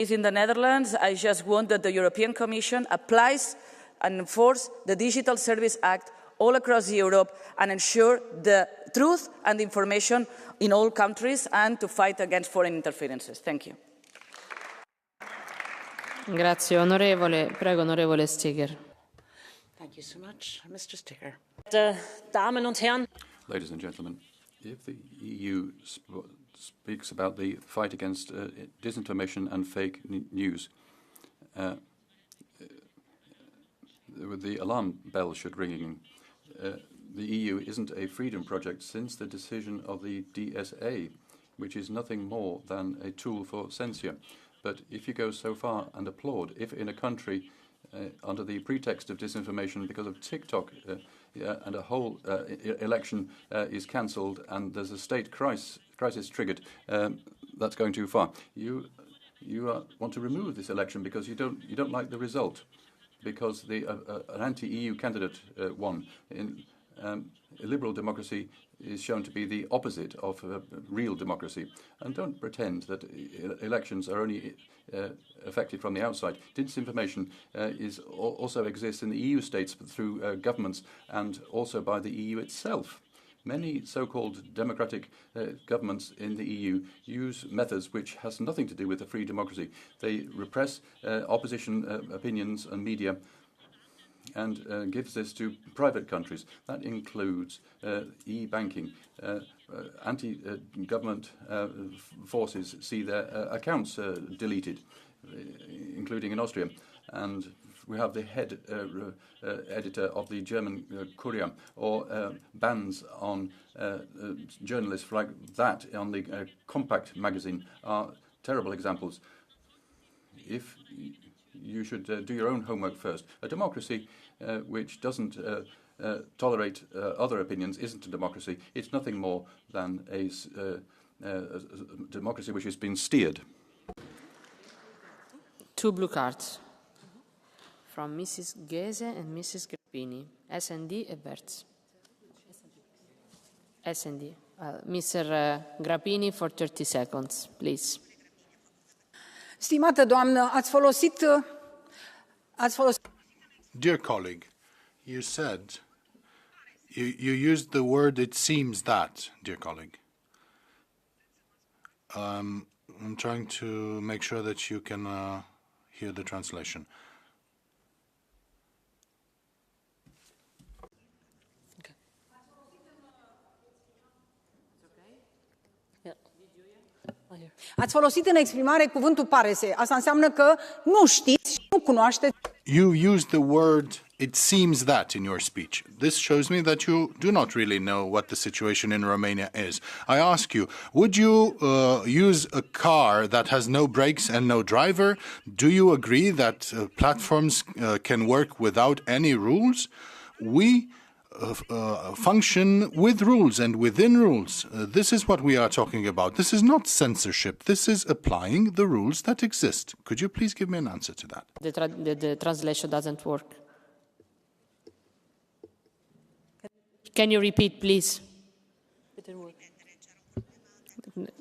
In the Netherlands, I just want that the European Commission applies and enforces the Digital Service Act all across Europe and ensure the truth and information in all countries and to fight against foreign interferences. Thank you. Grazie, onorevole. Prego, onorevole Stiger. Thank you so much, Mr. Stiger. Damen und Herren. Ladies and gentlemen, if the EU speaks about the fight against disinformation and fake news, the alarm bell should ring. The EU isn't a freedom project since the decision of the DSA, which is nothing more than a tool for censure. But if you go so far and applaud, if in a country, under the pretext of disinformation because of TikTok, and a whole election is cancelled and there's a state crisis triggered, that's going too far. You want to remove this election because you don't like the result, because an anti-EU candidate won. A liberal democracy is shown to be the opposite of real democracy. And don't pretend that elections are only affected from the outside. Disinformation also exists in the EU states through governments and also by the EU itself. Many so-called democratic governments in the EU use methods which has nothing to do with a free democracy. They repress opposition opinions and media and gives this to private countries. That includes e-banking. Anti-government forces see their accounts deleted, including in Austria. And we have the head editor of the German Courier, or bans on journalists like that on the Compact magazine are terrible examples. If you should do your own homework first. A democracy which doesn't tolerate other opinions isn't a democracy. It's nothing more than a democracy which has been steered. 2 blue cards from Mrs. Ghese and Mrs. Grappini, S&D e Verts. S&D. Mr. Grappini for 30 seconds, please. Stimată doamnă, ați folosit... Dear colleague, you said, you used the word "it seems that," dear colleague. I'm trying to make sure that you can hear the translation. Ați folosit în exprimare cuvântul pare se. Asta înseamnă că nu știți și nu cunoașteți. You used the word "it seems that" in your speech. This shows me that you do not really know what the situation in Romania is. I ask you, would you use a car that has no brakes and no driver? Do you agree that platforms can work without any rules? We function with rules and within rules. This is what we are talking about. This is not censorship. This is applying the rules that exist. Could you please give me an answer to that? The translation doesn't work. Can you repeat, please? It didn't work.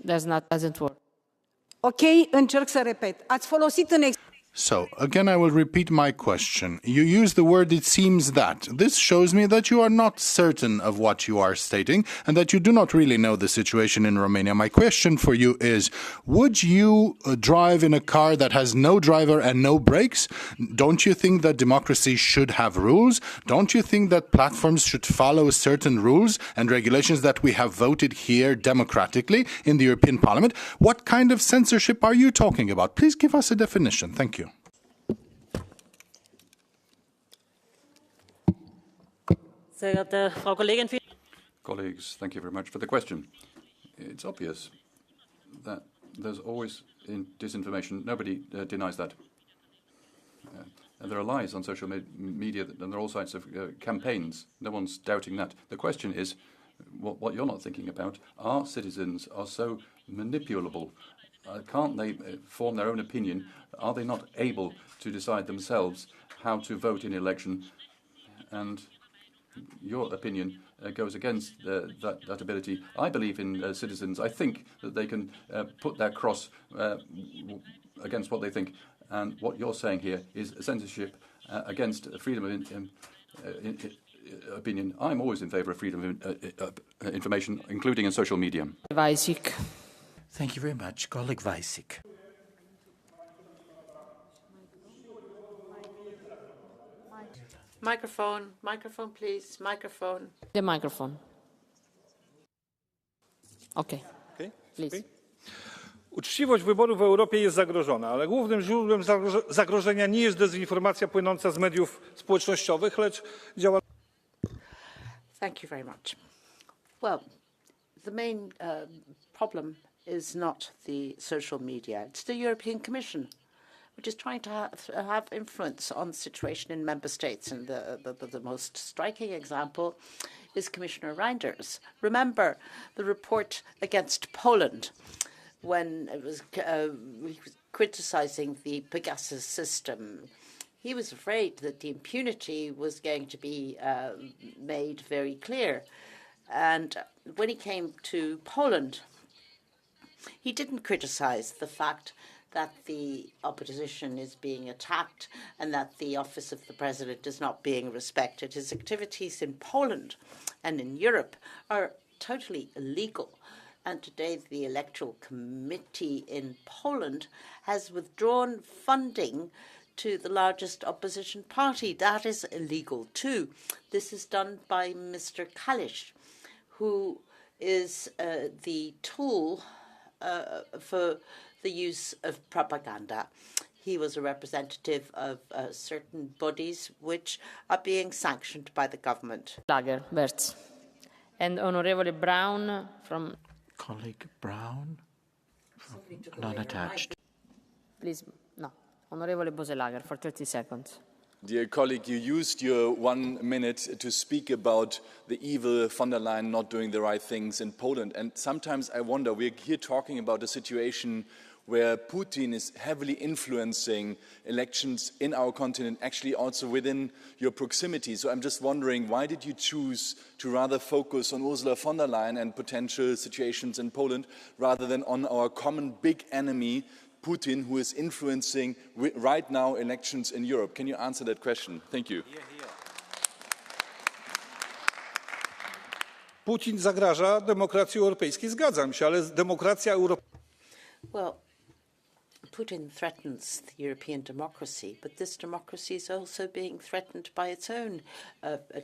Doesn't work. Ok, încerc să repet. Ați folosit în So, again, I will repeat my question. You use the word "it seems that." This shows me that you are not certain of what you are stating and that you do not really know the situation in Romania. My question for you is, would you drive in a car that has no driver and no brakes? Don't you think that democracy should have rules? Don't you think that platforms should follow certain rules and regulations that we have voted here democratically in the European Parliament? What kind of censorship are you talking about? Please give us a definition. Thank you. Colleagues, thank you very much for the question. It's obvious that there's always disinformation. Nobody denies that. And there are lies on social media, and there are all sorts of campaigns. No one's doubting that. The question is, what you're not thinking about, our citizens are so manipulable. Can't they form their own opinion? Are they not able to decide themselves how to vote in election? And your opinion goes against that ability. I believe in citizens. I think that they can put their cross against what they think. And what you're saying here is censorship against freedom of opinion. I'm always in favour of freedom of information, including in social media. Vajsik. Thank you very much. Colleague Vajsik. Microphone, microphone, please, microphone. The microphone. Okay. Please. Uczciwość wyborów w Europie jest zagrożona, ale głównym źródłem zagrożenia nie jest dezinformacja płynąca z mediów społecznościowych, lecz działalność. Thank you very much. Well, the main problem is not the social media. It's the European Commission, which is trying to have influence on the situation in member states. And the most striking example is Commissioner Reinders. Remember the report against Poland when it was criticizing the Pegasus system. He was afraid that the impunity was going to be made very clear. And when he came to Poland, he didn't criticize the fact that the opposition is being attacked and that the office of the president is not being respected. His activities in Poland and in Europe are totally illegal. And today the Electoral Committee in Poland has withdrawn funding to the largest opposition party. That is illegal too. This is done by Mr. Kalisz, who is the tool for the use of propaganda. He was a representative of certain bodies which are being sanctioned by the government. Lager, Berts. And Honorable Brown from... Colleague Brown, non-attached. Please, no. Honorable Boselager for 30 seconds. Dear colleague, you used your 1 minute to speak about the evil von der Leyen not doing the right things in Poland. And sometimes I wonder, we're here talking about a situation where Putin is heavily influencing elections in our continent, actually also within your proximity. So I'm just wondering, why did you choose to rather focus on Ursula von der Leyen and potential situations in Poland rather than on our common big enemy, Putin, who is influencing right now elections in Europe? Can you answer that question? Thank you. Putin zagraża demokracji europejskiej, zgadzam się, ale demokracja europejska. Well, Putin threatens the European democracy, but this democracy is also being threatened by its own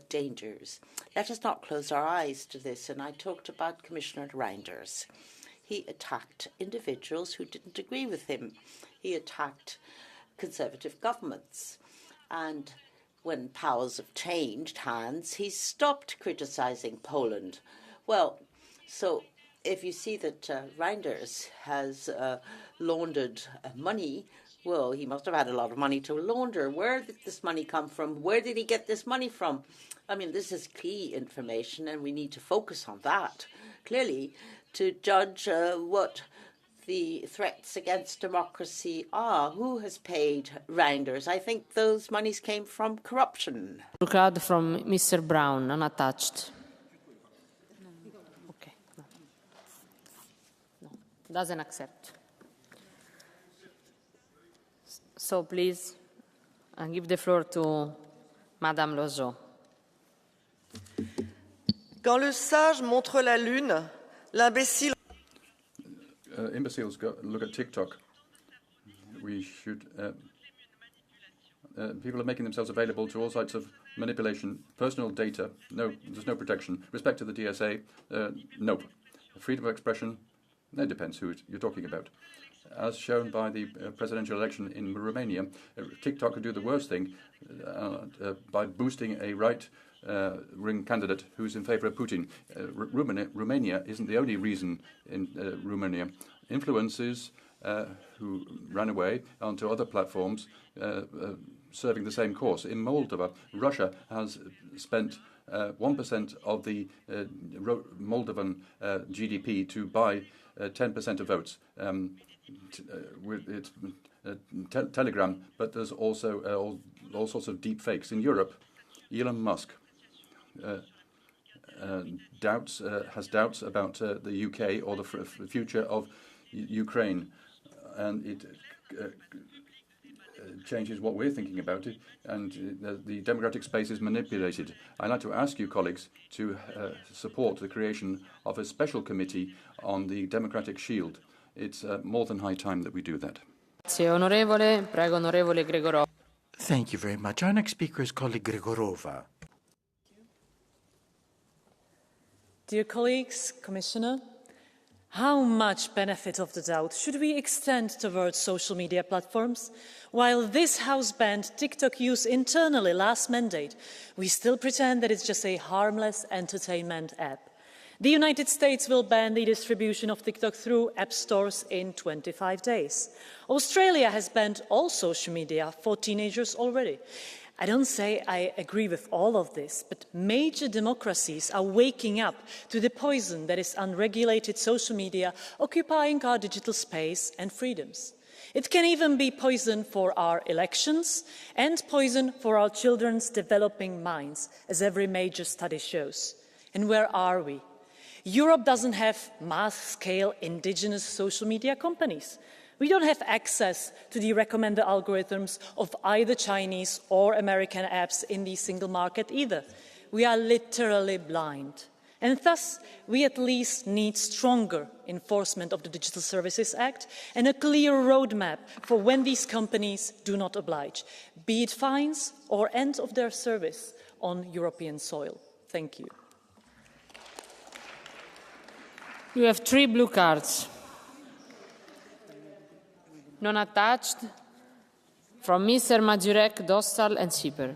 dangers. Let us not close our eyes to this, and I talked about Commissioner Reinders. He attacked individuals who didn't agree with him. He attacked conservative governments. And when powers have changed hands, he stopped criticizing Poland. Well, so if you see that Reinders has laundered money, well, he must have had a lot of money to launder. Where did this money come from? Where did he get this money from? I mean, this is key information, and we need to focus on that, clearly, to judge what the threats against democracy are. Who has paid Reinders? I think those monies came from corruption. Card from Mr. Brown, unattached. Okay. No. Doesn't accept. So please, I give the floor to Madame Loiseau. Quand le sage montre la lune, l'imbécile... Imbeciles look at TikTok. We should... people are making themselves available to all sorts of manipulation, personal data. No, there's no protection. Respect to the DSA. Nope. Freedom of expression. It depends who you're talking about. As shown by the presidential election in Romania, TikTok could do the worst thing by boosting a right-wing candidate who's in favour of Putin. Romania isn't the only reason in Romania. Influencers who ran away onto other platforms serving the same course. In Moldova, Russia has spent 1% of the Moldovan GDP to buy 10% of votes. It's Telegram, but there's also all sorts of deep fakes. In Europe, Elon Musk, has doubts about the UK or the future of Ukraine, and it changes what we're thinking about it, and the democratic space is manipulated. I'd like to ask you, colleagues, to support the creation of a special committee on the democratic shield. It's more than high time that we do that. Thank you very much. Our next speaker is colleague Gregorova. Dear colleagues, Commissioner, how much benefit of the doubt should we extend towards social media platforms? While this House banned TikTok use internally last mandate, we still pretend that it's just a harmless entertainment app. The United States will ban the distribution of TikTok through app stores in 25 days. Australia has banned all social media for teenagers already. I don't say I agree with all of this, but major democracies are waking up to the poison that is unregulated social media occupying our digital space and freedoms. It can even be poison for our elections and poison for our children's developing minds, as every major study shows. And where are we? Europe doesn't have mass-scale indigenous social media companies. We don't have access to the recommended algorithms of either Chinese or American apps in the single market either. We are literally blind. And thus, we at least need stronger enforcement of the Digital Services Act and a clear roadmap for when these companies do not oblige, be it fines or end of their service on European soil. Thank you. You have 3 blue cards. Non-attached, from Mr. Mazurek, Dostal and Sieper.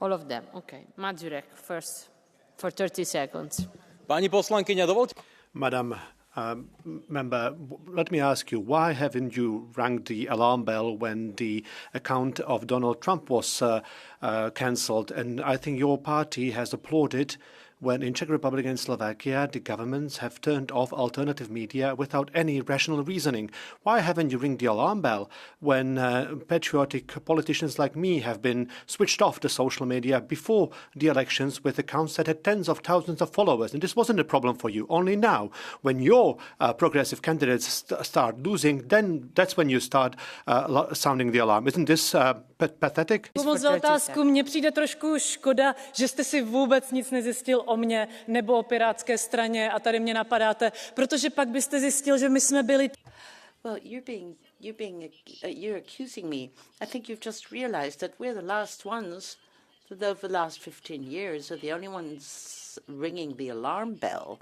All of them. Okay. Mazurek, first, for 30 seconds. Pani poslankyně, dovolte. Madam Member, let me ask you, why haven't you rang the alarm bell when the account of Donald Trump was cancelled? And I think your party has applauded when in Czech Republic and Slovakia, the governments have turned off alternative media without any rational reasoning. Why haven't you ring the alarm bell when patriotic politicians like me have been switched off the social media before the elections with accounts that had tens of thousands of followers? And this wasn't a problem for you. Only now, when your progressive candidates start losing, then that's when you start sounding the alarm. Isn't this pathetic? Moc za otázku. Mně přijde trošku škoda, že jste si vůbec nic nezjistil o mně nebo o Pirátské straně a tady mě napadáte, protože pak byste zjistil, že my jsme byli... Well, you're accusing me. I think you've just realized that we're the last ones, that over the last 15 years, are the only ones ringing the alarm bell.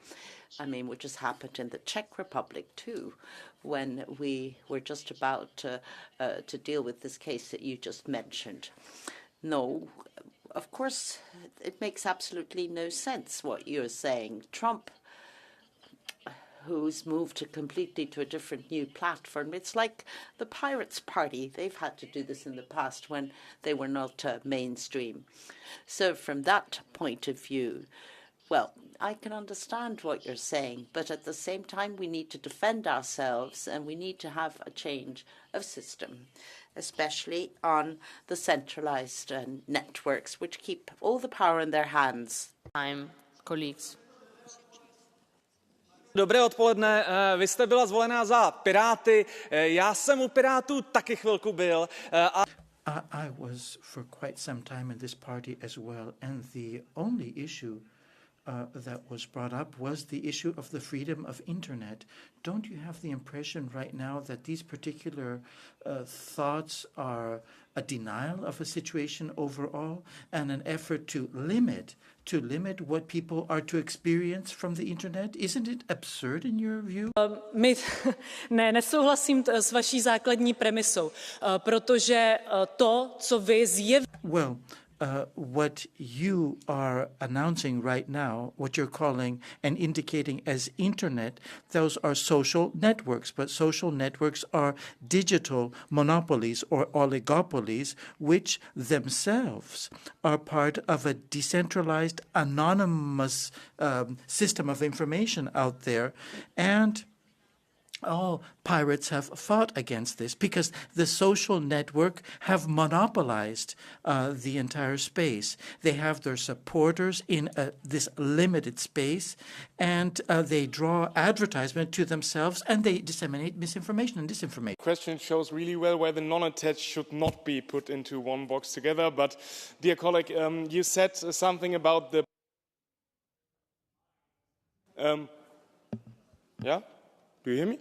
I mean, which has happened in the Czech Republic too, when we were just about to deal with this case that you just mentioned. No, of course, it makes absolutely no sense what you're saying. Trump, who's moved completely to a different new platform, it's like the Pirates Party. They've had to do this in the past when they were not mainstream. So from that point of view, well, I can understand what you're saying, but at the same time, we need to defend ourselves and we need to have a change of system, especially on the centralized networks, which keep all the power in their hands. Time, colleagues. Dobré odpoledne, vy jste byla zvolená za Piráty, já jsem u Pirátů taky chvilku byl. I was for quite some time in this party as well, and the only issue that was brought up was the issue of the freedom of internet. Don't you have the impression right now that these particular thoughts are a denial of a situation overall and an effort to limit what people are to experience from the internet? Isn't it absurd in your view? Nesouhlasím s vaší základní premisou, protože to, co vy zjevně... Well, what you are announcing right now, what you're calling and indicating as internet, those are social networks. But social networks are digital monopolies or oligopolies, which themselves are part of a decentralized, anonymous system of information out there. And pirates have fought against this because the social network have monopolized the entire space. They have their supporters in this limited space, and they draw advertisement to themselves, and they disseminate misinformation and disinformation. The question shows really well why the non-attached should not be put into one box together. But, dear colleague, you said something about the... yeah? Do you hear me?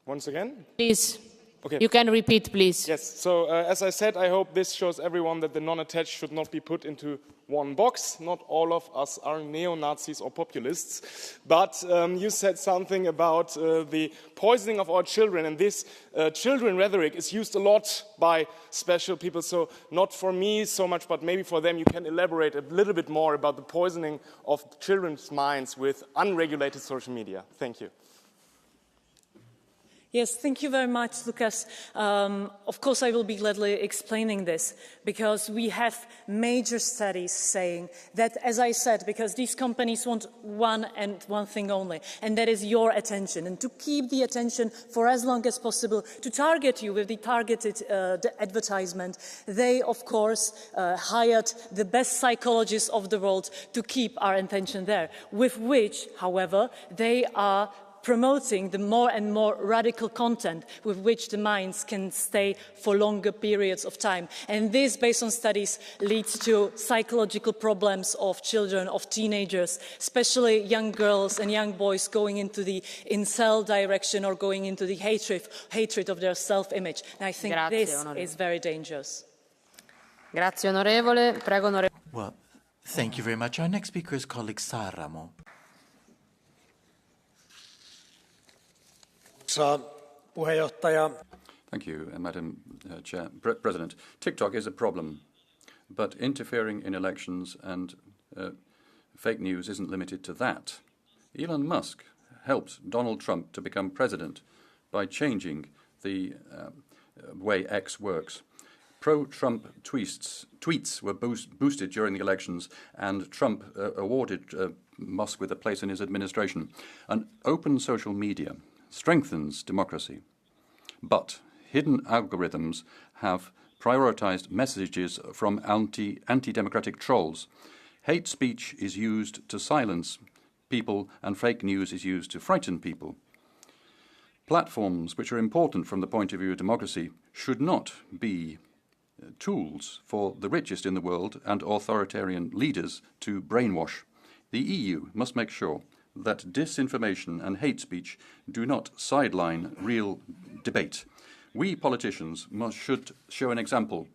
Once again? Please. Okay. You can repeat, please. Yes. So, as I said, I hope this shows everyone that the non-attached should not be put into one box. Not all of us are neo-Nazis or populists. But you said something about the poisoning of our children. And this children rhetoric is used a lot by special people. So not for me so much, but maybe for them. You can elaborate a little bit more about the poisoning of children's minds with unregulated social media. Thank you. Yes, thank you very much, Lucas. Of course, I will be gladly explaining this because we have major studies saying that, as I said, because these companies want one thing only, and that is your attention. And to keep the attention for as long as possible, to target you with the targeted advertisement, they, of course, hired the best psychologists of the world to keep our attention there, with which, however, they are promoting the more and more radical content with which the minds can stay for longer periods of time. And this, based on studies, leads to psychological problems of children, of teenagers, especially young girls and young boys going into the incel direction or going into the hatred of their self-image. And I think this is very dangerous. Grazie, onorevole. Prego, onorevole. Well, thank you very much. Our next speaker is colleague Saramo. Thank you, Madam Chair. President, TikTok is a problem, but interfering in elections and fake news isn't limited to that. Elon Musk helped Donald Trump to become president by changing the way X works. Pro-Trump tweets were boosted during the elections, and Trump awarded Musk with a place in his administration. An open social media strengthens democracy, but hidden algorithms have prioritized messages from anti-democratic trolls. Hate speech is used to silence people, and fake news is used to frighten people. Platforms which are important from the point of view of democracy should not be tools for the richest in the world and authoritarian leaders to brainwash. The EU must make sure that disinformation and hate speech do not sideline real debate. We politicians should show an example.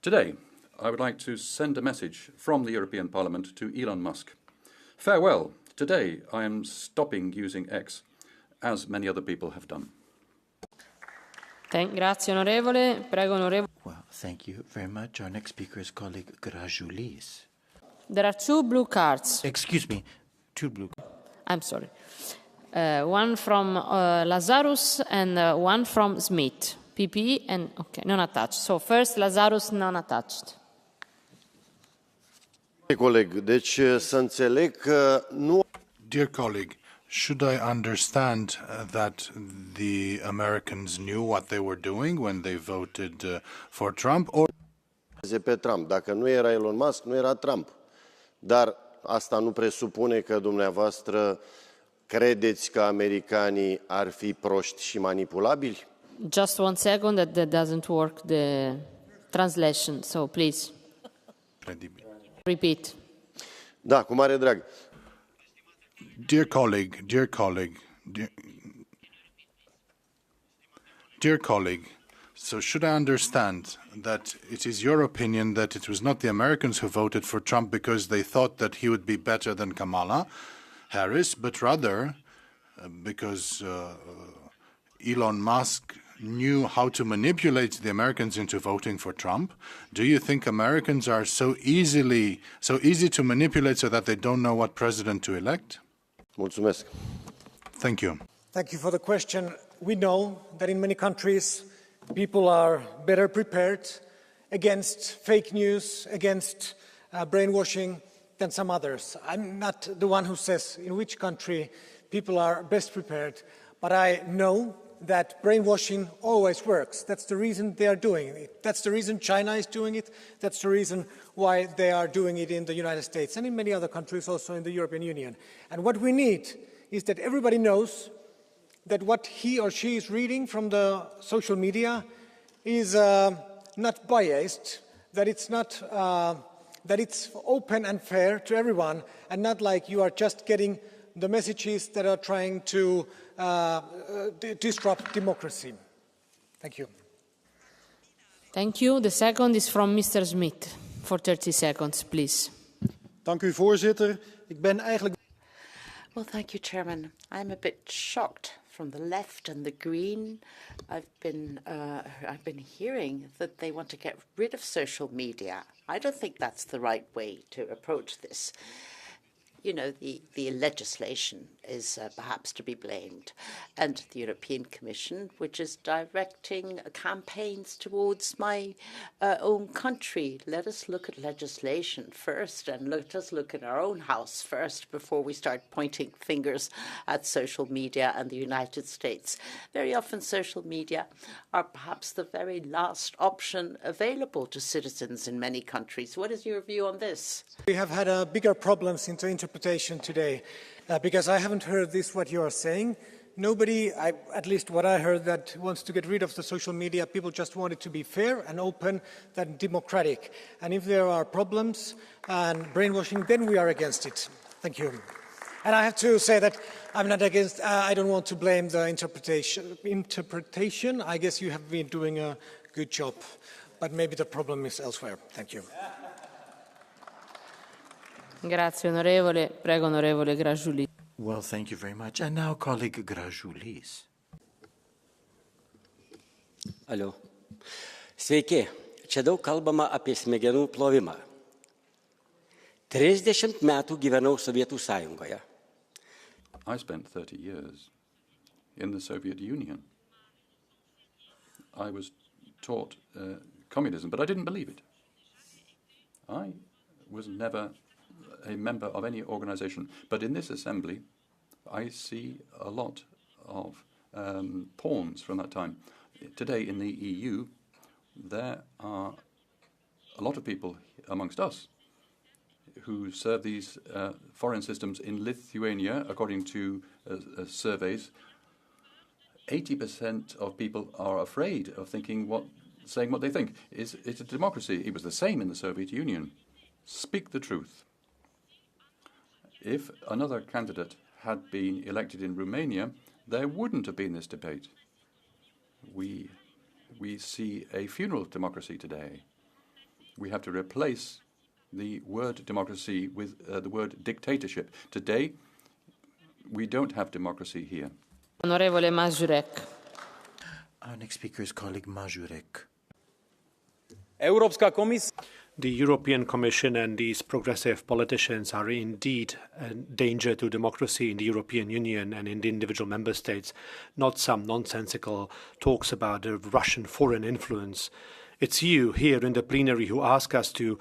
Today, I would like to send a message from the European Parliament to Elon Musk. Farewell. Today, I am stopping using X, as many other people have done. Grazie, onorevole. Prego, onorevole. Well, thank you very much. Our next speaker is colleague Grajoulis. There are two blue cards. Excuse me, two blue cards. I'm sorry. One from Lazarus and one from Smith. PPE and, okay, non-attached. So first, Lazarus, non-attached. Dear colleague, should I understand that the Americans knew what they were doing when they voted for Trump? Or pe Trump. Dacă nu era Elon Musk, nu era Trump. Dar asta nu presupune că dumneavoastră credeți că americanii ar fi proști și manipulabili? Just 1 second, that doesn't work, the translation, so please. Repeat. Da, cu mare drag. Dear colleague, so should I understand that it is your opinion that it was not the Americans who voted for Trump because they thought that he would be better than Kamala Harris, but rather because Elon Musk knew how to manipulate the Americans into voting for Trump? Do you think Americans are so easy to manipulate so that they don't know what president to elect? Mulțumesc. Thank you. Thank you for the question. We know that in many countries, people are better prepared against fake news, against brainwashing than some others. I'm not the one who says in which country people are best prepared, but I know that brainwashing always works. That's the reason they are doing it. That's the reason China is doing it. That's the reason why they are doing it in the United States and in many other countries, also in the European Union. And what we need is that everybody knows that what he or she is reading from the social media is not biased, that it's not that it's open and fair to everyone, and not like you are just getting the messages that are trying to disrupt democracy. Thank you. Thank you. The second is from Mr. Smith. For 30 seconds, please. Dank u, voorzitter. Ik ben eigenlijk... Well, thank you, Chairman. I'm a bit shocked from the left and the Green. I've been hearing that they want to get rid of social media. I don't think that's the right way to approach this. You know, the legislation is perhaps to be blamed, and the European Commission, which is directing campaigns towards my own country. Let us look at legislation first, and let us look at our own house first before we start pointing fingers at social media and the United States. Very often social media are perhaps the very last option available to citizens in many countries. What is your view on this? We have had bigger problems in the interpretation today, because I haven't heard this, what you are saying. Nobody, at least what I heard, that wants to get rid of the social media. People just want it to be fair and open and democratic. And if there are problems and brainwashing, then we are against it. Thank you. And I have to say that I'm not against, I don't want to blame the interpretation. I guess you have been doing a good job, but maybe the problem is elsewhere. Thank you. Grazie, onorevole. Prego, onorevole Grajulis. Well, thank you very much. And now, colleague Grajulis. Alio. Sveiki. Čia daug kalbama apie smegenų plovimą. 30 metų gyvenau Sovietų Sąjungoje. I spent 30 years in the Soviet Union. I was taught communism, but I didn't believe it. I was never a member of any organization. But in this assembly, I see a lot of pawns from that time. Today in the EU, there are a lot of people amongst us who serve these foreign systems in Lithuania, according to surveys. 80% of people are afraid of saying what they think. It's a democracy. It was the same in the Soviet Union. Speak the truth. If another candidate had been elected in Romania, there wouldn't have been this debate. We see a funeral democracy today. We have to replace the word democracy with the word dictatorship. Today, we don't have democracy here. Onorevole Mazurek. Our next speaker is colleague Mazurek. The European Commission and these progressive politicians are indeed a danger to democracy in the European Union and in the individual member states, not some nonsensical talks about the Russian foreign influence. It's you here in the plenary who ask us to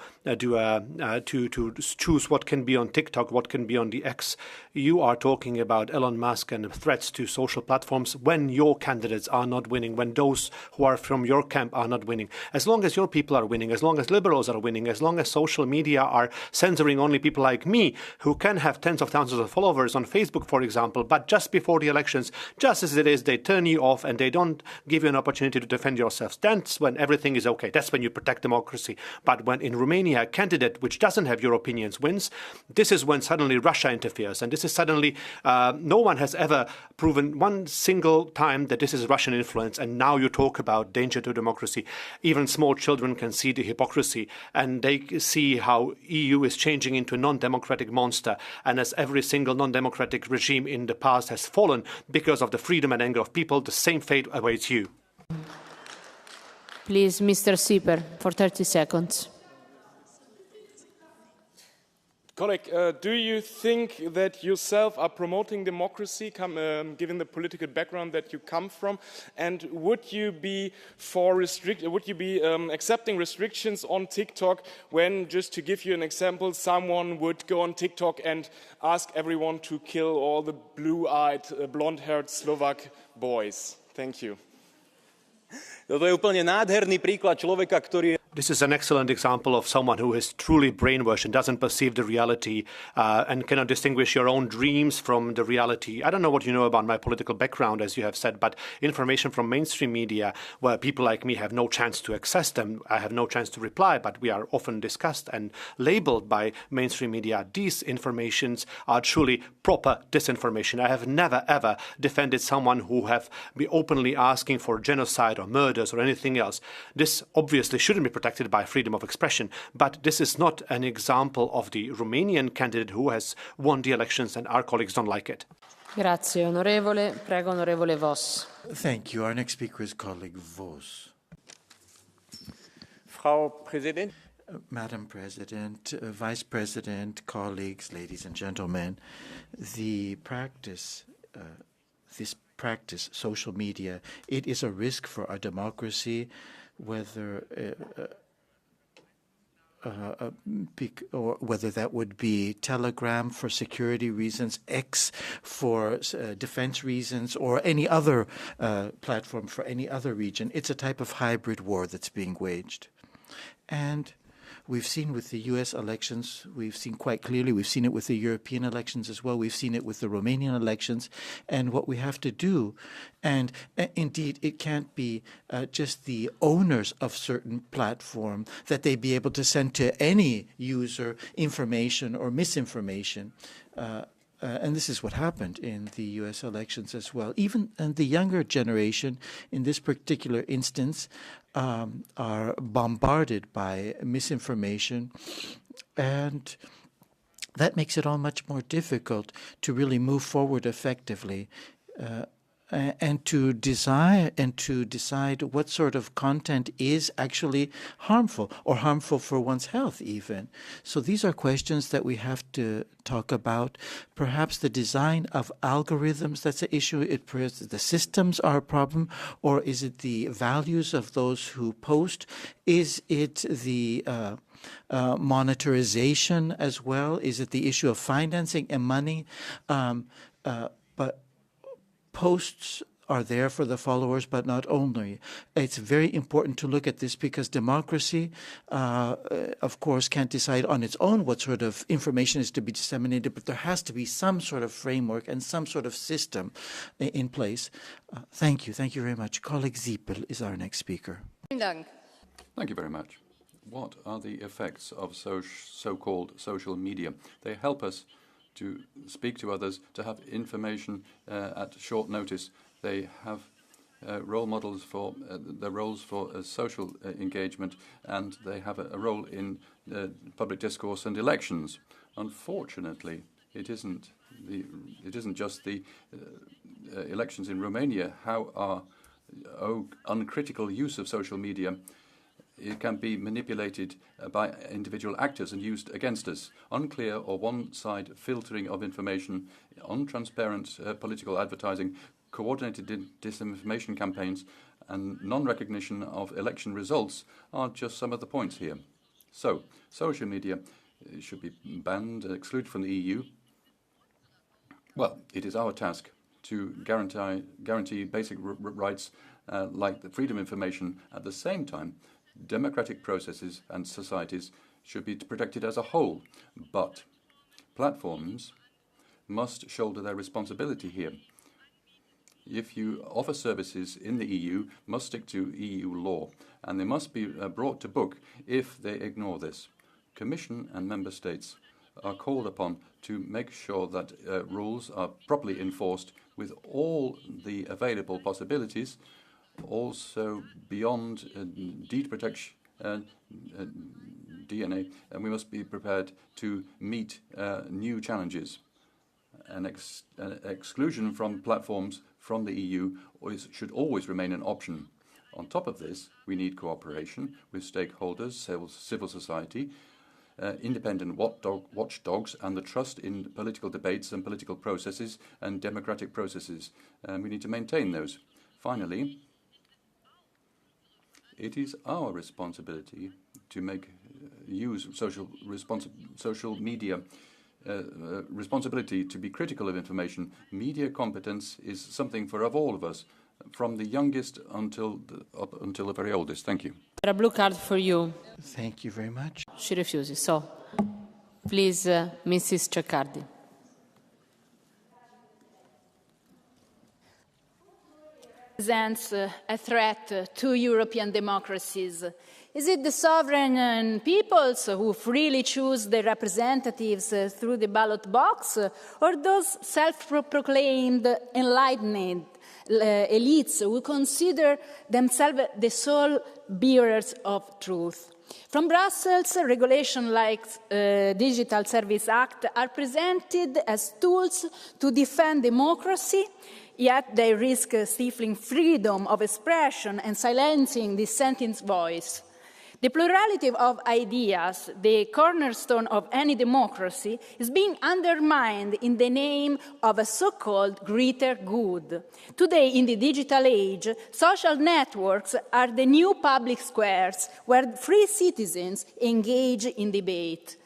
choose what can be on TikTok, what can be on the X. You are talking about Elon Musk and threats to social platforms when your candidates are not winning, when those who are from your camp are not winning. As long as your people are winning, as long as liberals are winning, as long as social media are censoring only people like me, who can have tens of thousands of followers on Facebook, for example, but just before the elections, just as it is, they turn you off and they don't give you an opportunity to defend yourself. That's when everything is okay. That's when you protect democracy. But when in Romania a candidate which doesn't have your opinions wins, this is when suddenly Russia interferes. And this is suddenly, no one has ever proven one single time that this is Russian influence. And now you talk about danger to democracy. Even small children can see the hypocrisy, and they see how EU is changing into a non-democratic monster. And as every single non-democratic regime in the past has fallen because of the freedom and anger of people, the same fate awaits you. Please, Mr. Sieper, for 30 seconds. Colleague, do you think that yourself are promoting democracy, given the political background that you come from? And would you be accepting restrictions on TikTok when, just to give you an example, someone would go on TikTok and ask everyone to kill all the blue-eyed, blonde-haired Slovak boys? Thank you. Toto je úplne nádherný príklad človeka, ktorý... This is an excellent example of someone who is truly brainwashed and doesn't perceive the reality and cannot distinguish your own dreams from the reality. I don't know what you know about my political background, as you have said, but information from mainstream media, where people like me have no chance to access them, I have no chance to reply, but we are often discussed and labeled by mainstream media. These informations are truly proper disinformation. I have never, ever defended someone who have been openly asking for genocide or murders or anything else. This obviously shouldn't be protected by freedom of expression, but this is not an example of the Romanian candidate who has won the elections and our colleagues don't like it. Grazie, onorevole. Prego, onorevole Voss. Thank you. Our next speaker is colleague Voss. Frau Präsident. Madam President, Vice President, colleagues, ladies and gentlemen, the practice, social media, it is a risk for our democracy, whether whether that would be Telegram for security reasons, X for defense reasons, or any other platform for any other region. It's a type of hybrid war that's being waged. And we've seen with the U.S. elections, we've seen quite clearly, we've seen it with the European elections as well, we've seen it with the Romanian elections, and what we have to do, and indeed it can't be just the owners of certain platform that they be able to send to any user information or misinformation. And this is what happened in the U.S. elections as well. Even the younger generation, in this particular instance, are bombarded by misinformation, and that makes it all much more difficult to really move forward effectively. And to decide what sort of content is actually harmful or harmful for one's health even. So these are questions that we have to talk about. Perhaps the design of algorithms, that's an issue. The systems are a problem, or is it the values of those who post? Is it the monetization as well? Is it the issue of financing and money? But posts are there for the followers, but not only. It's very important to look at this because democracy, of course, can't decide on its own what sort of information is to be disseminated, but there has to be some sort of framework and some sort of system in place. Thank you. Thank you very much. Colleague Ziepel is our next speaker. Thank you very much. What are the effects of so-called social media? They help us to speak to others, to have information at short notice. They have role models for their roles for social engagement, and they have a role in public discourse and elections. Unfortunately, it isn't just the elections in Romania. How our uncritical use of social media, it can be manipulated by individual actors and used against us. Unclear or one-side filtering of information, untransparent political advertising, coordinated disinformation campaigns, and non-recognition of election results are just some of the points here. So, social media should be banned, excluded from the EU. Well, it is our task to guarantee basic rights like the freedom of information. At the same time, democratic processes and societies should be protected as a whole, but platforms must shoulder their responsibility here. If you offer services in the EU, must stick to EU law, and they must be brought to book if they ignore this. Commission and Member States are called upon to make sure that rules are properly enforced with all the available possibilities, also beyond deed protection, DNA, and we must be prepared to meet new challenges. An exclusion from platforms from the EU should always remain an option. On top of this, we need cooperation with stakeholders, civil society, independent watchdogs and the trust in political debates and political processes and democratic processes. We need to maintain those. Finally, it is our responsibility to use social media responsibility to be critical of information. Media competence is something for all of us, from the youngest until the very oldest. Thank you. A blue card for you. Thank you very much. She refuses. So, please, Mrs. Ceccardi. Presents a threat to European democracies. Is it the sovereign peoples who freely choose their representatives through the ballot box, or those self-proclaimed enlightened elites who consider themselves the sole bearers of truth? From Brussels, regulations like Digital Service Act are presented as tools to defend democracy, yet they risk stifling freedom of expression and silencing dissenting voice. The plurality of ideas, the cornerstone of any democracy, is being undermined in the name of a so-called greater good. Today, in the digital age, social networks are the new public squares where free citizens engage in debate.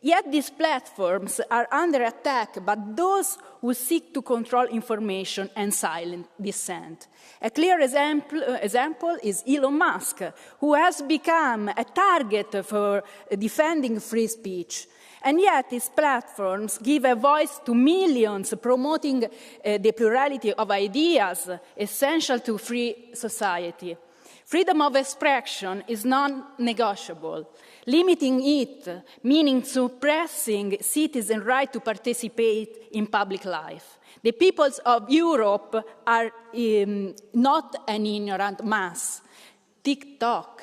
Yet these platforms are under attack by those who seek to control information and silence dissent. A clear example is Elon Musk, who has become a target for defending free speech. And yet these platforms give a voice to millions, promoting the plurality of ideas essential to free society. Freedom of expression is non-negotiable. Limiting it, meaning suppressing citizens' right to participate in public life. The peoples of Europe are not an ignorant mass. TikTok,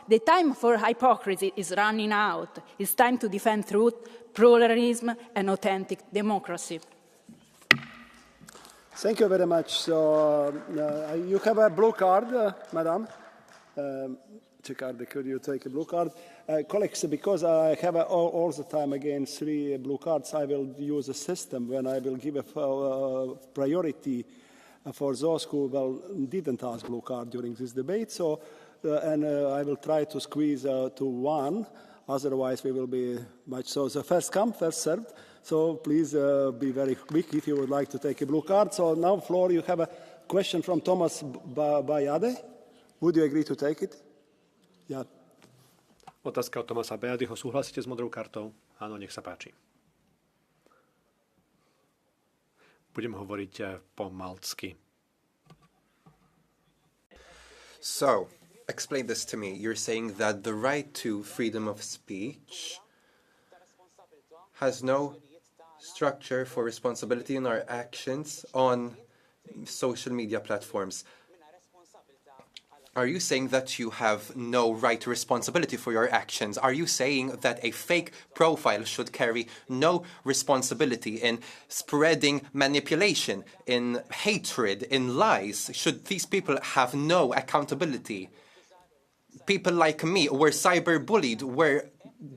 the time for hypocrisy is running out. It's time to defend truth, pluralism, and authentic democracy. Thank you very much. So you have a blue card, Madam. Ceccardi, could you take a blue card? Colleagues, because I have all the time again 3 blue cards, I will use a system when I will give a priority for those who didn't ask blue card during this debate. So, and I will try to squeeze to 1. Otherwise, we will be much. So the first come, first served. So please be very quick if you would like to take a blue card. So now, Floor, you have a question from Thomas Bajade. Would you agree to take it? Yeah. Otázka od Tomasa Bajadyho. Súhlasíte s modrou kartou? Áno, nech sa páči. Budem hovoriť po maltsky. So, explain this to me. You're saying that the right to freedom of speech has no structure for responsibility in our actions on social media platforms. Are you saying that you have no right to responsibility for your actions? Are you saying that a fake profile should carry no responsibility in spreading manipulation, in hatred, in lies? Should these people have no accountability? People like me were cyberbullied, were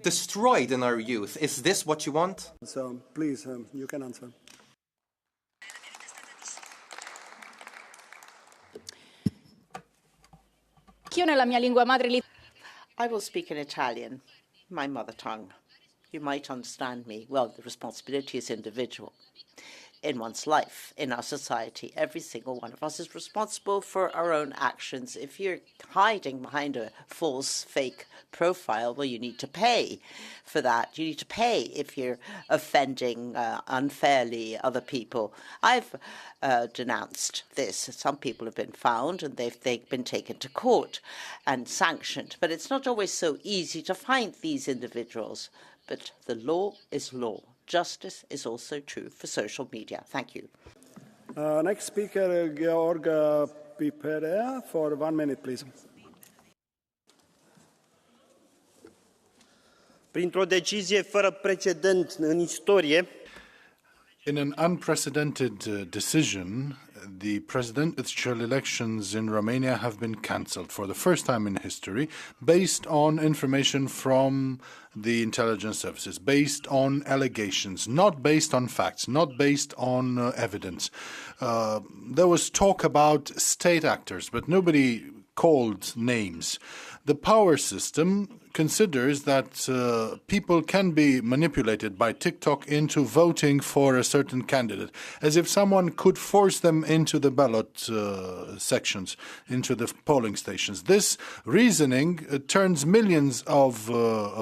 destroyed in our youth. Is this what you want? So please, you can answer. I will speak in Italian, my mother tongue. You might understand me. Well, the responsibility is individual. In one's life, in our society, every single one of us is responsible for our own actions. If you're hiding behind a false, fake profile, well, you need to pay for that. You need to pay if you're offending unfairly other people. I've denounced this. Some people have been found and they've been taken to court and sanctioned. But it's not always so easy to find these individuals. But the law is law. Justice is also true for social media. Thank you. Next speaker, Georg Piperea, for 1 minute, please. Printr-o decizie fără precedent în istorie, in an unprecedented decision, the presidential elections in Romania have been cancelled for the first time in history based on information from the intelligence services, based on allegations, not based on facts, not based on evidence. There was talk about state actors, but nobody called names. The power system considers that people can be manipulated by TikTok into voting for a certain candidate, as if someone could force them into the ballot sections, into the polling stations. This reasoning turns millions of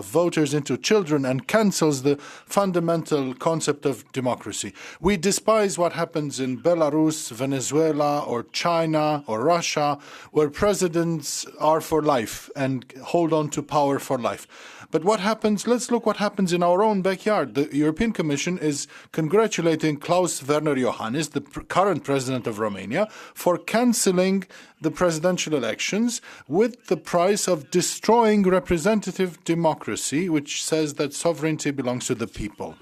voters into children and cancels the fundamental concept of democracy. We despise what happens in Belarus, Venezuela, or China, or Russia, where presidents are for life and hold on to power for life. But what happens, let's look what happens in our own backyard. The European Commission is congratulating Klaus Werner Iohannis, the current president of Romania, for cancelling the presidential elections with the price of destroying representative democracy, which says that sovereignty belongs to the people.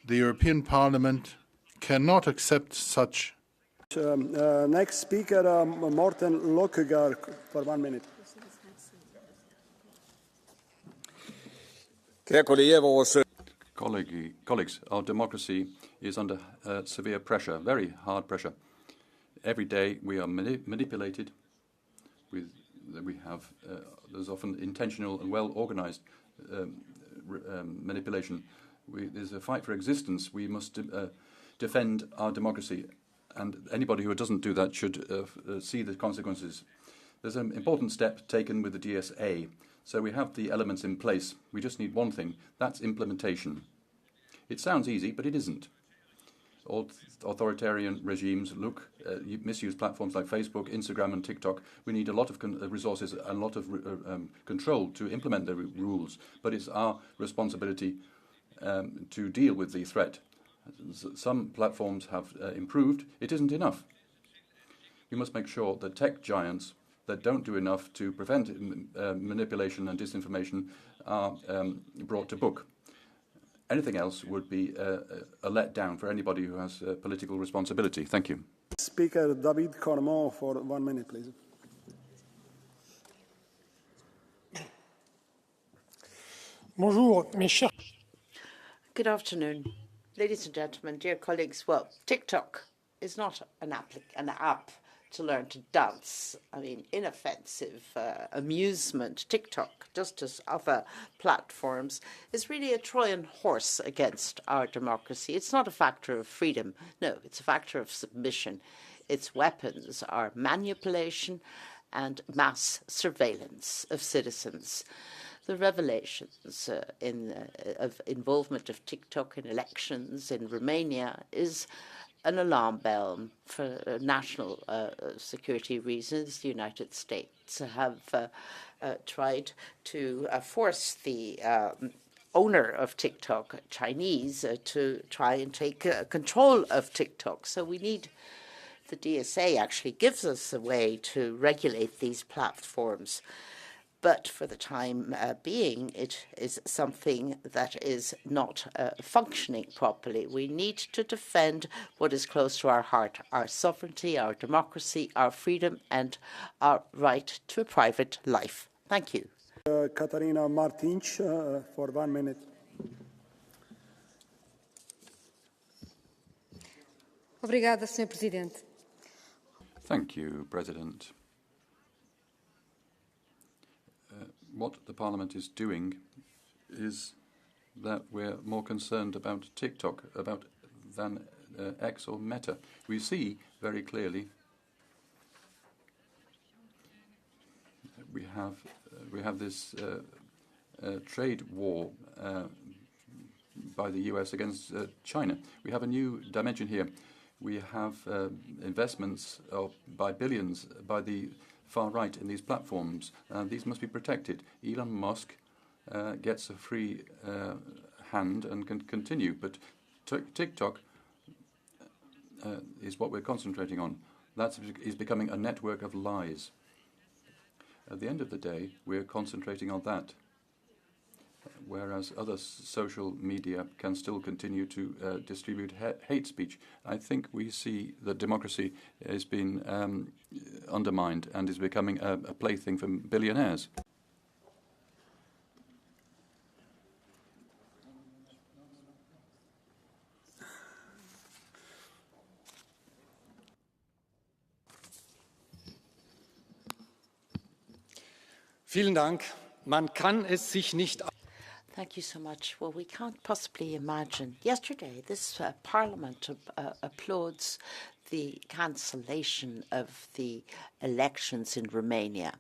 The European Parliament cannot accept such. Next speaker, Morten Løkkegaard, for 1 minute. Colleagues, our democracy is under severe pressure, very hard pressure. Every day we are manipulated. There's often intentional and well-organized manipulation. There's a fight for existence. We must defend our democracy, and anybody who doesn't do that should see the consequences. There's an important step taken with the DSA. So we have the elements in place. We just need one thing. That's implementation. It sounds easy, but it isn't. Authoritarian regimes misuse platforms like Facebook, Instagram, and TikTok. We need a lot of resources and a lot of control to implement the rules. But it's our responsibility to deal with the threat. Some platforms have improved. It isn't enough. We must make sure that tech giants that don't do enough to prevent manipulation and disinformation are brought to book. Anything else would be a letdown for anybody who has political responsibility. Thank you. Speaker David Cormont for 1 minute, please. Bonjour, mes chers. Good afternoon, ladies and gentlemen, dear colleagues. Well, TikTok is not an app to learn to dance. I mean, inoffensive amusement. TikTok, just as other platforms, is really a Trojan horse against our democracy. It's not a factor of freedom. No, it's a factor of submission. Its weapons are manipulation and mass surveillance of citizens. The revelations of involvement of TikTok in elections in Romania is an alarm bell for national security reasons. The United States have tried to force the owner of TikTok, Chinese, to try and take control of TikTok. So we need, the DSA actually gives us a way to regulate these platforms. But for the time being, it is something that is not functioning properly. We need to defend what is close to our heart, our sovereignty, our democracy, our freedom, and our right to a private life. Thank you. Katarina Martinc for 1 minute. Obrigada, Sr. Presidente. Thank you, President. What the Parliament is doing is that we're more concerned about TikTok than X or Meta. We see very clearly we have this trade war by the US against China. We have a new dimension here. We have investments by billions by the far right in these platforms. These must be protected. Elon Musk gets a free hand and can continue, but TikTok is what we're concentrating on. That is becoming a network of lies. At the end of the day, we're concentrating on that. whereas other social media can still continue to distribute hate speech. I think we see that democracy has been undermined and is becoming a plaything for billionaires. Vielen Dank. Man kann es sich nicht. Thank you so much. Well, we can't possibly imagine. Yesterday, this Parliament applauds the cancellation of the elections in Romania.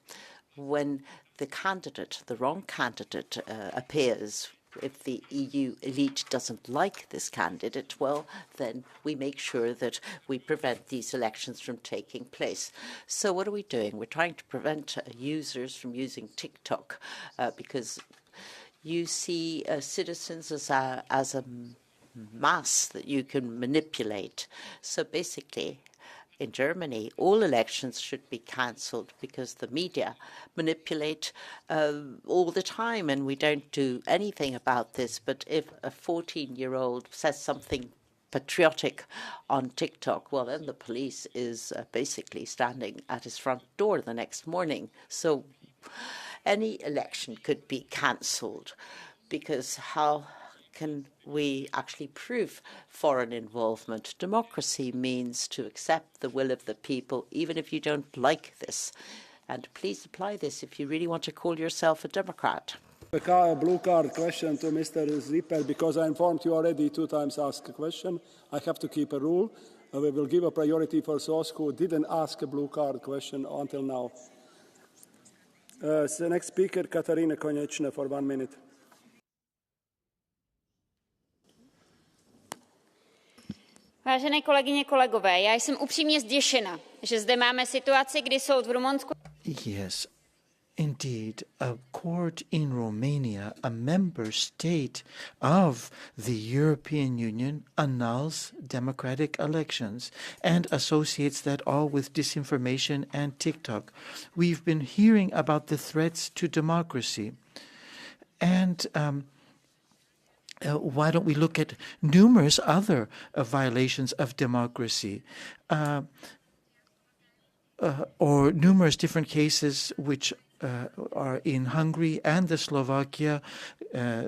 When the candidate, the wrong candidate, appears, if the EU elite doesn't like this candidate, well, then we make sure that we prevent these elections from taking place. So what are we doing? We're trying to prevent users from using TikTok because you see citizens as a mass that you can manipulate. So basically, in Germany, all elections should be cancelled because the media manipulate all the time and we don't do anything about this. But if a 14-year-old says something patriotic on TikTok, well, then the police is basically standing at his front door the next morning. So any election could be cancelled because how can we actually prove foreign involvement? Democracy means to accept the will of the people, even if you don't like this. And please apply this if you really want to call yourself a Democrat. A blue card question to Mr. Zippel, because I informed you already 2 times ask a question. I have to keep a rule. We will give a priority for those who didn't ask a blue card question until now. The next speaker, Katarina Konečná, for 1 minute. Vážené kolegyně, kolegové, já jsem upřímně zděšena, že zde máme situaci, kdy soud v Rumunsku... Yes, indeed, a court in Romania, a member state of the European Union, annuls democratic elections and associates that all with disinformation and TikTok. We've been hearing about the threats to democracy. And why don't we look at numerous other violations of democracy or numerous different cases which are in Hungary and the Slovakia,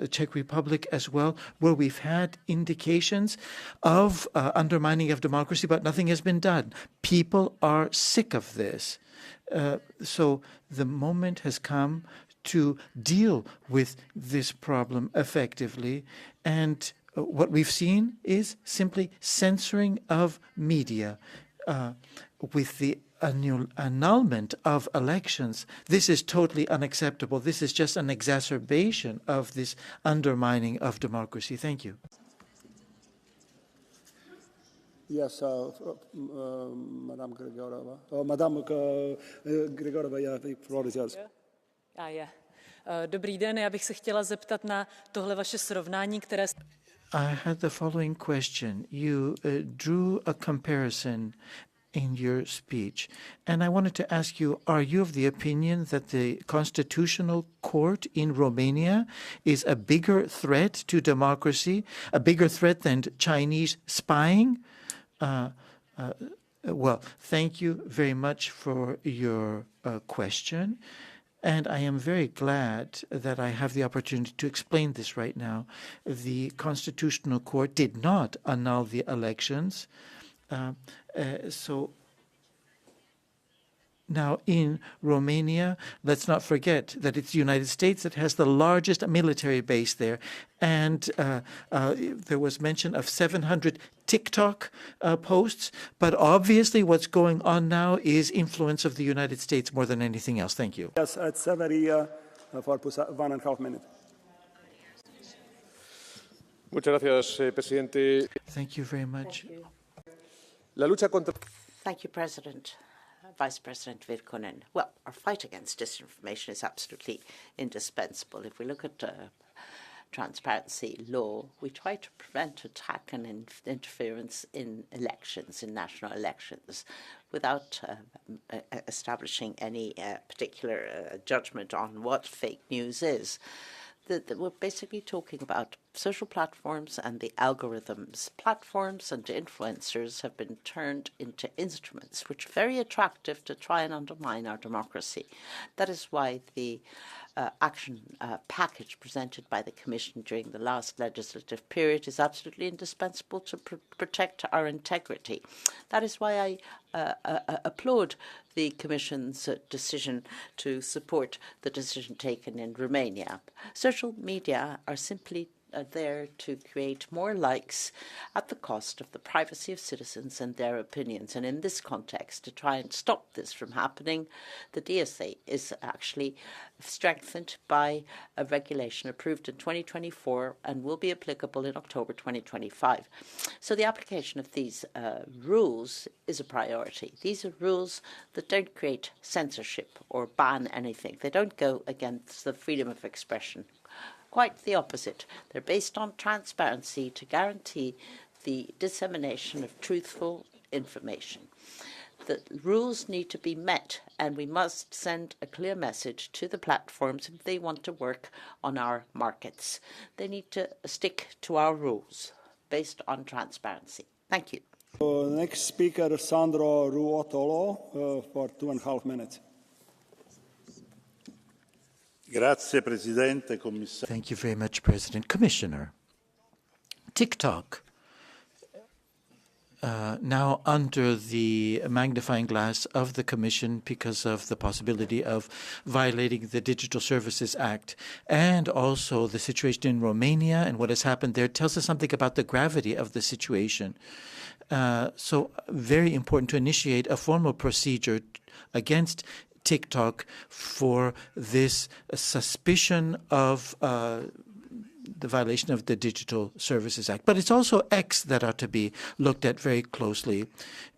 Czech Republic as well, where we've had indications of undermining of democracy, but nothing has been done. People are sick of this. So the moment has come to deal with this problem effectively. And what we've seen is simply censoring of media with the annulment of elections. This is totally unacceptable. This is just an exacerbation of this undermining of democracy. Thank you. Yes, Madame Gregorova. Madame Gregorova, the floor is yours. Dobrý den, já bych se chtěla zeptat na tohle vaše srovnání, které... I had the following question. You drew a comparison in your speech, and I wanted to ask you, are you of the opinion that the Constitutional Court in Romania is a bigger threat to democracy, a bigger threat than Chinese spying? Well, thank you very much for your question. And I am very glad that I have the opportunity to explain this right now. The Constitutional Court did not annul the elections. So now in Romania, let's not forget that it's the United States that has the largest military base there. And there was mention of 700 TikTok posts. But obviously what's going on now is influence of the United States more than anything else. Thank you. Yes, at Severia for 1.5 minutes. Muchas gracias, presidente. Thank you very much. La lucha contra... Thank you, President. Vice President Virkkunen. Well, our fight against disinformation is absolutely indispensable. If we look at transparency law, we try to prevent attack and interference in elections, in national elections, without establishing any particular judgment on what fake news is. we're basically talking about social platforms and the algorithms. Platforms and influencers have been turned into instruments which are very attractive to try and undermine our democracy. That is why the action package presented by the Commission during the last legislative period is absolutely indispensable to protect our integrity. That is why I applaud the Commission's decision to support the decision taken in Romania. Social media are simply there to create more likes at the cost of the privacy of citizens and their opinions. And in this context, to try and stop this from happening, the DSA is actually strengthened by a regulation approved in 2024 and will be applicable in October 2025. So the application of these rules is a priority. These are rules that don't create censorship or ban anything. They don't go against the freedom of expression. Quite the opposite. They're based on transparency to guarantee the dissemination of truthful information. The rules need to be met, and we must send a clear message to the platforms if they want to work on our markets. They need to stick to our rules based on transparency. Thank you. Next speaker, Sandro Ruotolo, for 2.5 minutes. Thank you very much, President. Commissioner, TikTok, now under the magnifying glass of the Commission because of the possibility of violating the Digital Services Act, and also the situation in Romania and what has happened there, tells us something about the gravity of the situation. So very important to initiate a formal procedure against TikTok for this suspicion of the violation of the Digital Services Act. But it's also X that are to be looked at very closely,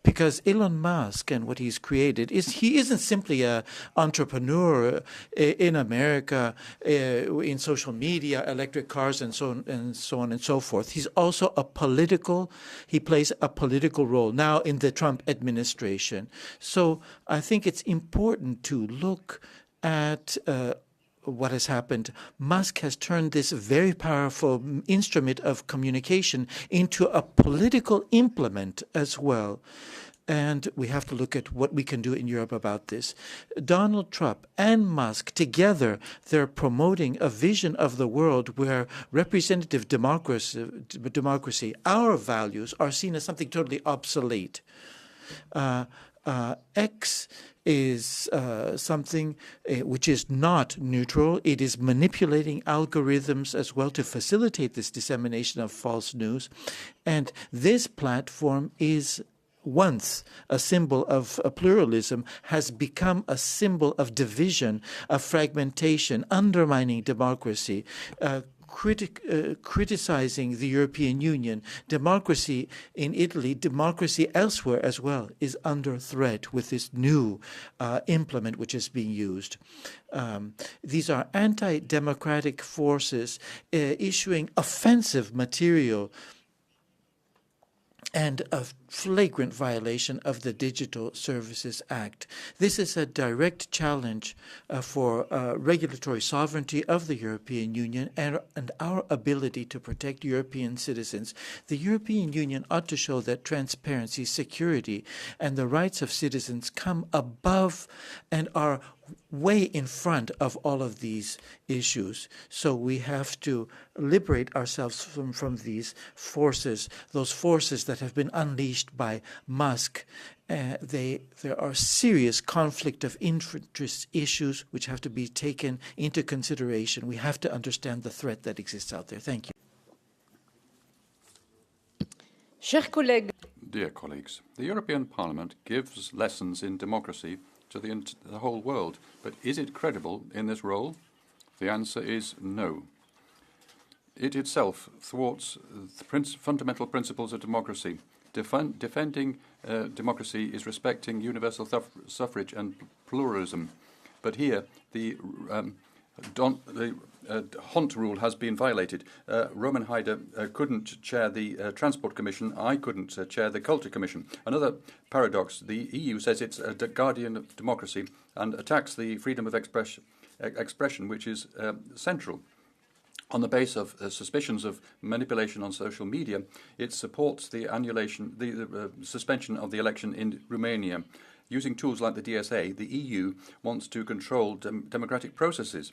because Elon Musk and what he's created he isn't simply an entrepreneur in America in social media, electric cars, and so on and so forth. He's also he plays a political role now in the Trump administration. So I think it's important to look at what has happened. Musk has turned this very powerful instrument of communication into a political implement as well. And we have to look at what we can do in Europe about this. Donald Trump and Musk together, they're promoting a vision of the world where representative democracy, our values, are seen as something totally obsolete. X is something which is not neutral. It is manipulating algorithms as well to facilitate this dissemination of false news. And this platform is once a symbol of pluralism, has become a symbol of division, of fragmentation, undermining democracy, criticizing the European Union. Democracy in Italy, democracy elsewhere as well, is under threat with this new implement which is being used. These are anti-democratic forces issuing offensive material and a flagrant violation of the Digital Services Act. This is a direct challenge for regulatory sovereignty of the European Union and our ability to protect European citizens. The European Union ought to show that transparency, security, and the rights of citizens come above and are way in front of all of these issues. So we have to liberate ourselves from these forces, those forces that have been unleashed by Musk. There are serious conflict of interest issues which have to be taken into consideration. We have to understand the threat that exists out there. Thank you. Dear colleagues, the European Parliament gives lessons in democracy to the whole world, but is it credible in this role? The answer is no. It itself thwarts the fundamental principles of democracy. Defending democracy is respecting universal suffrage and pluralism. But here, the Hont rule has been violated. Roman Haider couldn't chair the Transport Commission. I couldn't chair the Culture Commission. Another paradox, the EU says it's a guardian of democracy and attacks the freedom of expression, which is central. On the basis of suspicions of manipulation on social media, it supports the suspension of the election in Romania. Using tools like the DSA, the EU wants to control democratic processes.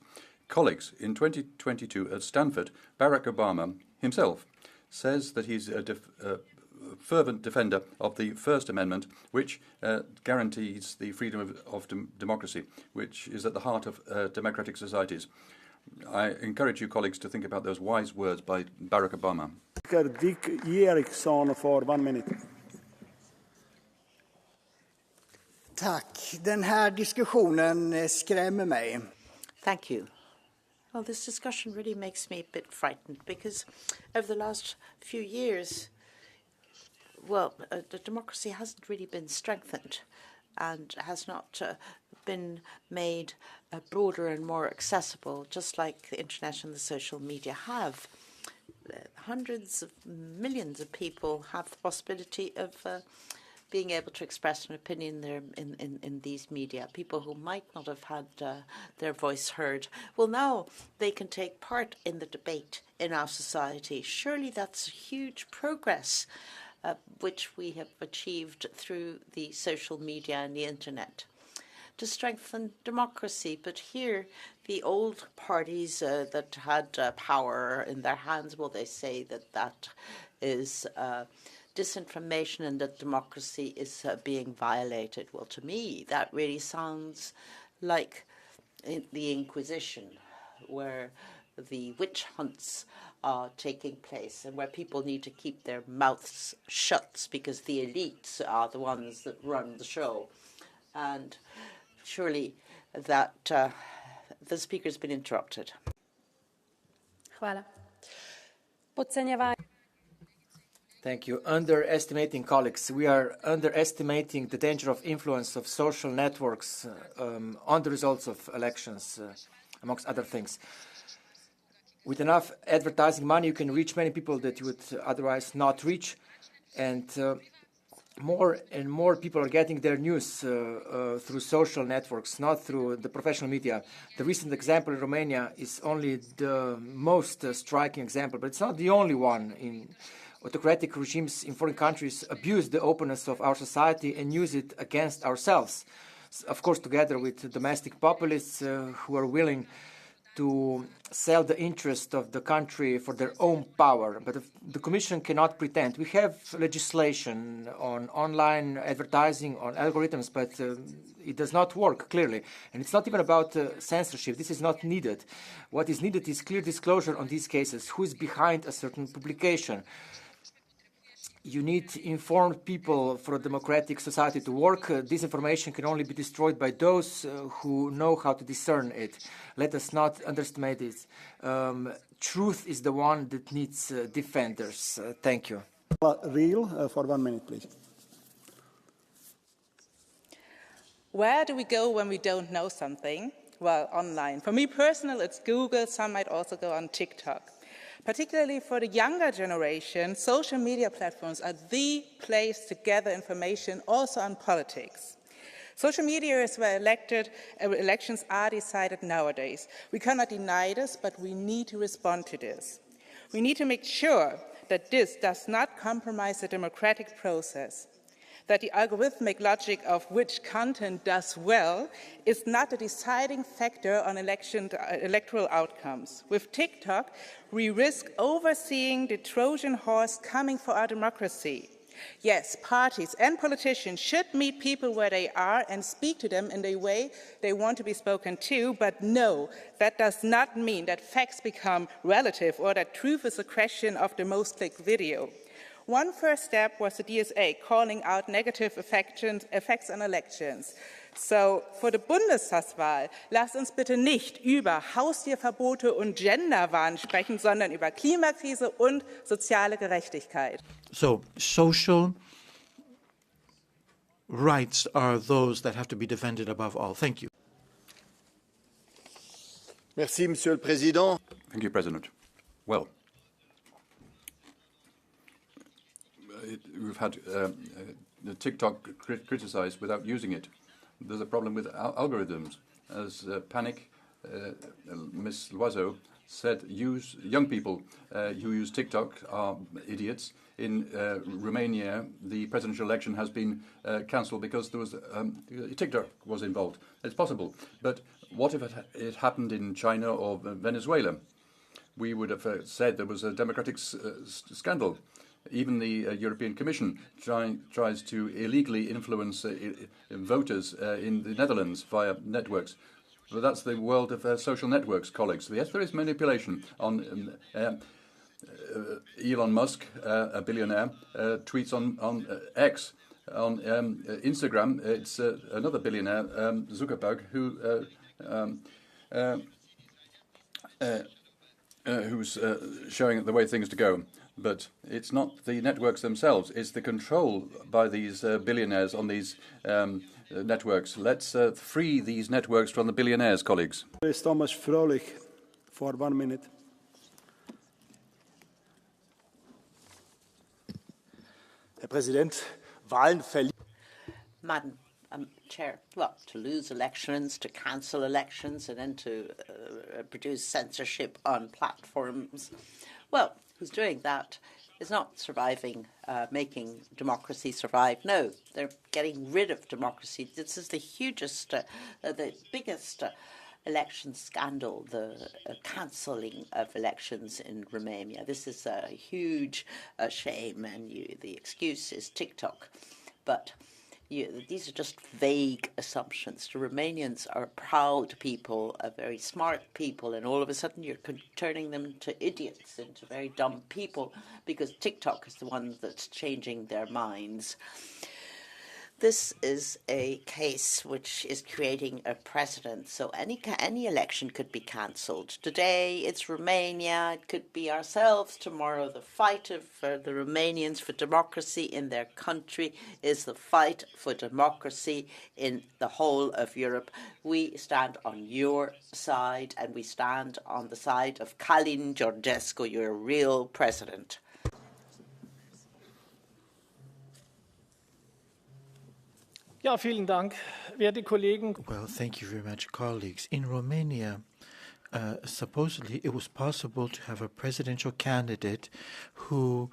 Colleagues, in 2022 at Stanford, Barack Obama himself says that he's a fervent defender of the First Amendment, which guarantees the freedom of democracy, which is at the heart of democratic societies. I encourage you, colleagues, to think about those wise words by Barack Obama. Dick Eriksson for 1 minute. Tack. Den här diskussionen skrämmer mig. Thank you. Well, this discussion really makes me a bit frightened because over the last few years, well, the democracy hasn't really been strengthened and has not been made broader and more accessible, just like the internet and the social media have. Hundreds of millions of people have the possibility of being able to express an opinion there in these media. People who might not have had their voice heard. Well, now they can take part in the debate in our society. Surely that's huge progress, which we have achieved through the social media and the internet to strengthen democracy. But here, the old parties that had power in their hands, well, they say that that is disinformation and that democracy is being violated. Well, to me, that really sounds like the Inquisition, where the witch hunts are taking place and where people need to keep their mouths shut because the elites are the ones that run the show. And surely that the speaker's been interrupted. Hvala. Thank you. Underestimating colleagues. We are underestimating the danger of influence of social networks on the results of elections, amongst other things. With enough advertising money, you can reach many people that you would otherwise not reach. And more and more people are getting their news through social networks, not through the professional media. The recent example in Romania is only the most striking example, but it's not the only one. In autocratic regimes in foreign countries abuse the openness of our society and use it against ourselves, of course, together with domestic populists who are willing to sell the interest of the country for their own power. But the Commission cannot pretend. We have legislation on online advertising, on algorithms, but it does not work, clearly. And it's not even about censorship. This is not needed. What is needed is clear disclosure on these cases. Who is behind a certain publication? You need informed people for a democratic society to work. This information can only be destroyed by those who know how to discern it. Let us not underestimate it. Truth is the one that needs defenders. Thank you. Real for 1 minute, please. Where do we go when we don't know something? Well, online. For me personally, it's Google. Some might also go on TikTok. Particularly for the younger generation, social media platforms are the place to gather information, also on politics. Social media is where elections are decided nowadays. We cannot deny this, but we need to respond to this. We need to make sure that this does not compromise the democratic process, that the algorithmic logic of which content does well is not a deciding factor on electoral outcomes. With TikTok, we risk overseeing the Trojan horse coming for our democracy. Yes, parties and politicians should meet people where they are and speak to them in the way they want to be spoken to, but no, that does not mean that facts become relative or that truth is a question of the most clicked video. One first step was the DSA calling out negative effects on elections. So, für die Bundestagswahl, lasst uns bitte nicht über Haustierverbote und Genderwahn sprechen, sondern über Klimakrise und soziale Gerechtigkeit. So, social rights are those that have to be defended above all. Thank you. Merci, Monsieur le Président. Thank you, President. Well, we've had TikTok criticized without using it. There's a problem with algorithms. As Panic, Ms. Loiseau said young people who use TikTok are idiots. In Romania, the presidential election has been cancelled because there was TikTok was involved. It's possible. But what if it happened in China or Venezuela? We would have said there was a democratic scandal. Even the European Commission tries to illegally influence voters in the Netherlands via networks. But that's the world of social networks, colleagues. Yes, there is manipulation on Elon Musk, a billionaire, tweets on X. On Instagram, it's another billionaire, Zuckerberg, who's showing the way things to go. But it's not the networks themselves, it's the control by these billionaires on these networks. Let's free these networks from the billionaires, colleagues. Thomas Frolich, for 1 minute. Herr Präsident, Wahlen verlieren. Madam Chair, well, to lose elections, to cancel elections, and then to produce censorship on platforms. Well, who's doing that is not surviving, making democracy survive. No, they're getting rid of democracy. This is the hugest, the biggest election scandal, the cancelling of elections in Romania. This is a huge shame, and the excuse is TikTok. But these are just vague assumptions. The Romanians are proud people, very smart people, and all of a sudden you're turning them to idiots, into very dumb people, because TikTok is the one that's changing their minds. This is a case which is creating a precedent. So any election could be cancelled. Today it's Romania. It could be ourselves. Tomorrow the fight for the Romanians for democracy in their country is the fight for democracy in the whole of Europe. We stand on your side, and we stand on the side of Călin Georgescu, your real president. Ja, vielen Dank, werte Kollegen. Well, thank you very much, colleagues. In Romania, supposedly it was possible to have a presidential candidate who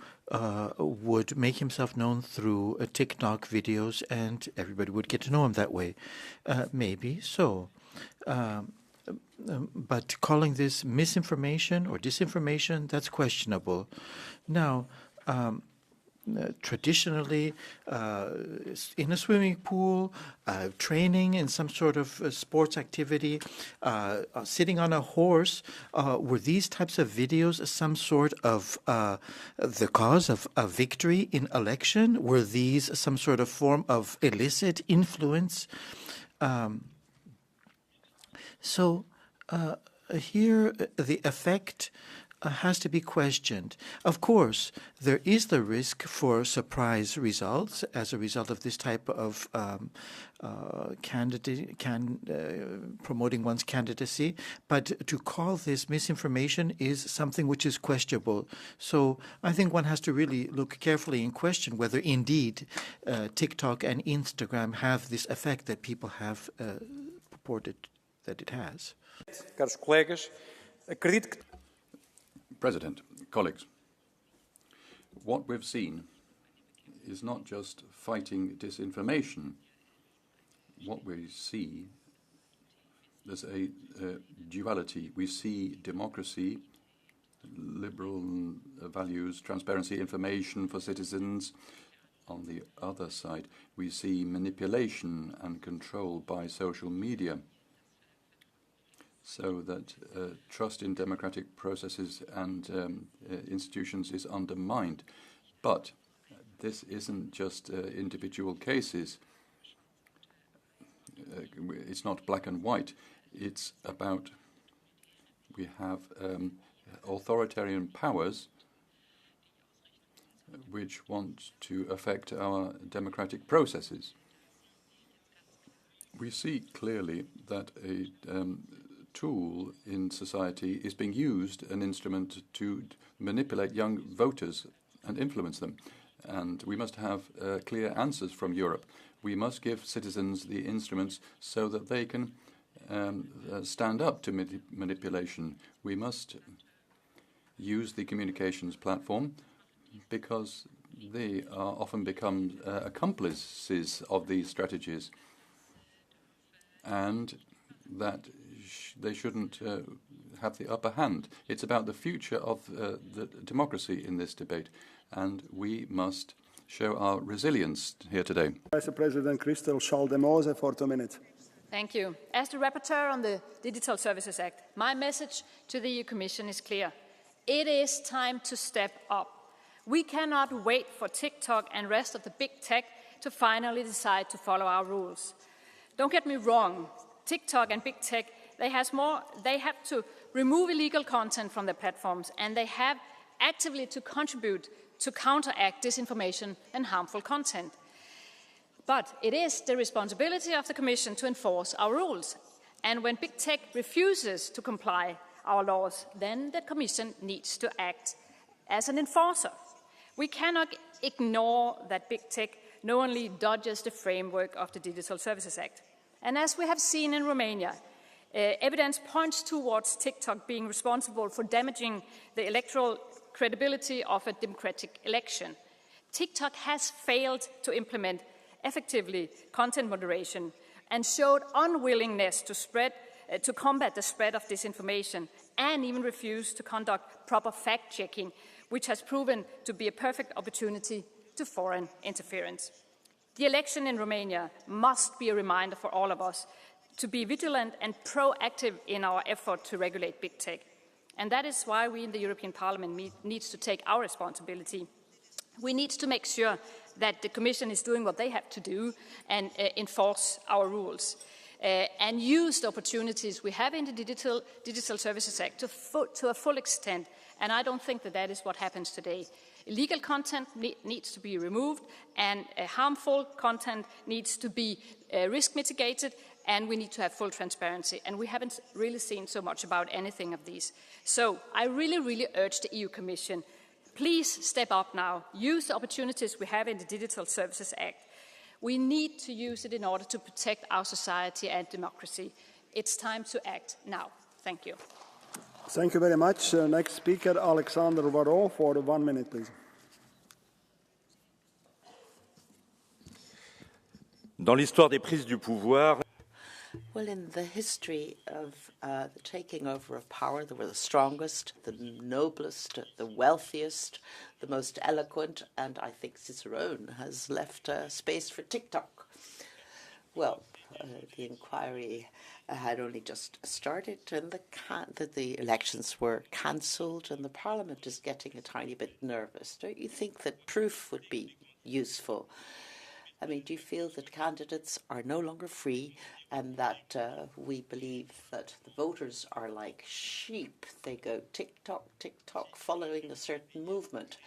would make himself known through TikTok videos, and everybody would get to know him that way. Maybe so. But calling this misinformation or disinformation, that's questionable. Now, traditionally, in a swimming pool, training in some sort of sports activity, sitting on a horse, were these types of videos some sort of the cause of a victory in election? Were these some sort of form of illicit influence? So here the effect has to be questioned. Of course, there is the risk for surprise results as a result of this type of promoting one's candidacy, but to call this misinformation is something which is questionable. So I think one has to really look carefully and question whether indeed TikTok and Instagram have this effect that people have purported that it has. Caros colegas, acredito que President, colleagues, what we've seen is not just fighting disinformation. What we see, there's a duality. We see democracy, liberal values, transparency, information for citizens. On the other side, we see manipulation and control by social media, so that trust in democratic processes and institutions is undermined. But this isn't just individual cases. It's not black and white. It's about we have authoritarian powers which want to affect our democratic processes. We see clearly that a tool in society is being used, an instrument to manipulate young voters and influence them. And we must have clear answers from Europe. We must give citizens the instruments so that they can stand up to manipulation. We must use the communications platform because they are often become accomplices of these strategies, and that they shouldn't have the upper hand. It's about the future of the democracy in this debate, and we must show our resilience here today. Vice President Christel Schaldemose for 2 minutes. Thank you. As the rapporteur on the Digital Services Act, my message to the EU Commission is clear. It is time to step up. We cannot wait for TikTok and rest of the big tech to finally decide to follow our rules. Don't get me wrong, TikTok and big tech, they have to remove illegal content from their platforms, and they have actively to contribute to counteract disinformation and harmful content. But it is the responsibility of the Commission to enforce our rules. And when big tech refuses to comply our laws, then the Commission needs to act as an enforcer. We cannot ignore that big tech knowingly dodges the framework of the Digital Services Act. And as we have seen in Romania, evidence points towards TikTok being responsible for damaging the electoral credibility of a democratic election. TikTok has failed to implement effectively content moderation and showed unwillingness to combat the spread of disinformation, and even refused to conduct proper fact-checking, which has proven to be a perfect opportunity to foreign interference. The election in Romania must be a reminder for all of us to be vigilant and proactive in our effort to regulate big tech. And that is why we in the European Parliament need to take our responsibility. We need to make sure that the Commission is doing what they have to do and enforce our rules and use the opportunities we have in the Digital Services Act to a full extent. And I don't think that is what happens today. Illegal content needs to be removed, and harmful content needs to be risk mitigated, and we need to have full transparency. And we haven't really seen so much about anything of these. So I really urge the EU Commission, please step up now. Use the opportunities we have in the Digital Services Act. We need to use it in order to protect our society and democracy. It's time to act now. Thank you. Thank you very much. Next speaker, Alexandre Varro, for 1 minute, please. Dans l'histoire des prises du pouvoir, well, in the history of the taking over of power, there were the strongest, the noblest, the wealthiest, the most eloquent, and I think Cicerone has left space for TikTok. Well, the inquiry had only just started, and the elections were cancelled, and the Parliament is getting a tiny bit nervous. Don't you think that proof would be useful? I mean, do you feel that candidates are no longer free, and that we believe that the voters are like sheep? They go tick-tock, tick-tock, following a certain movement.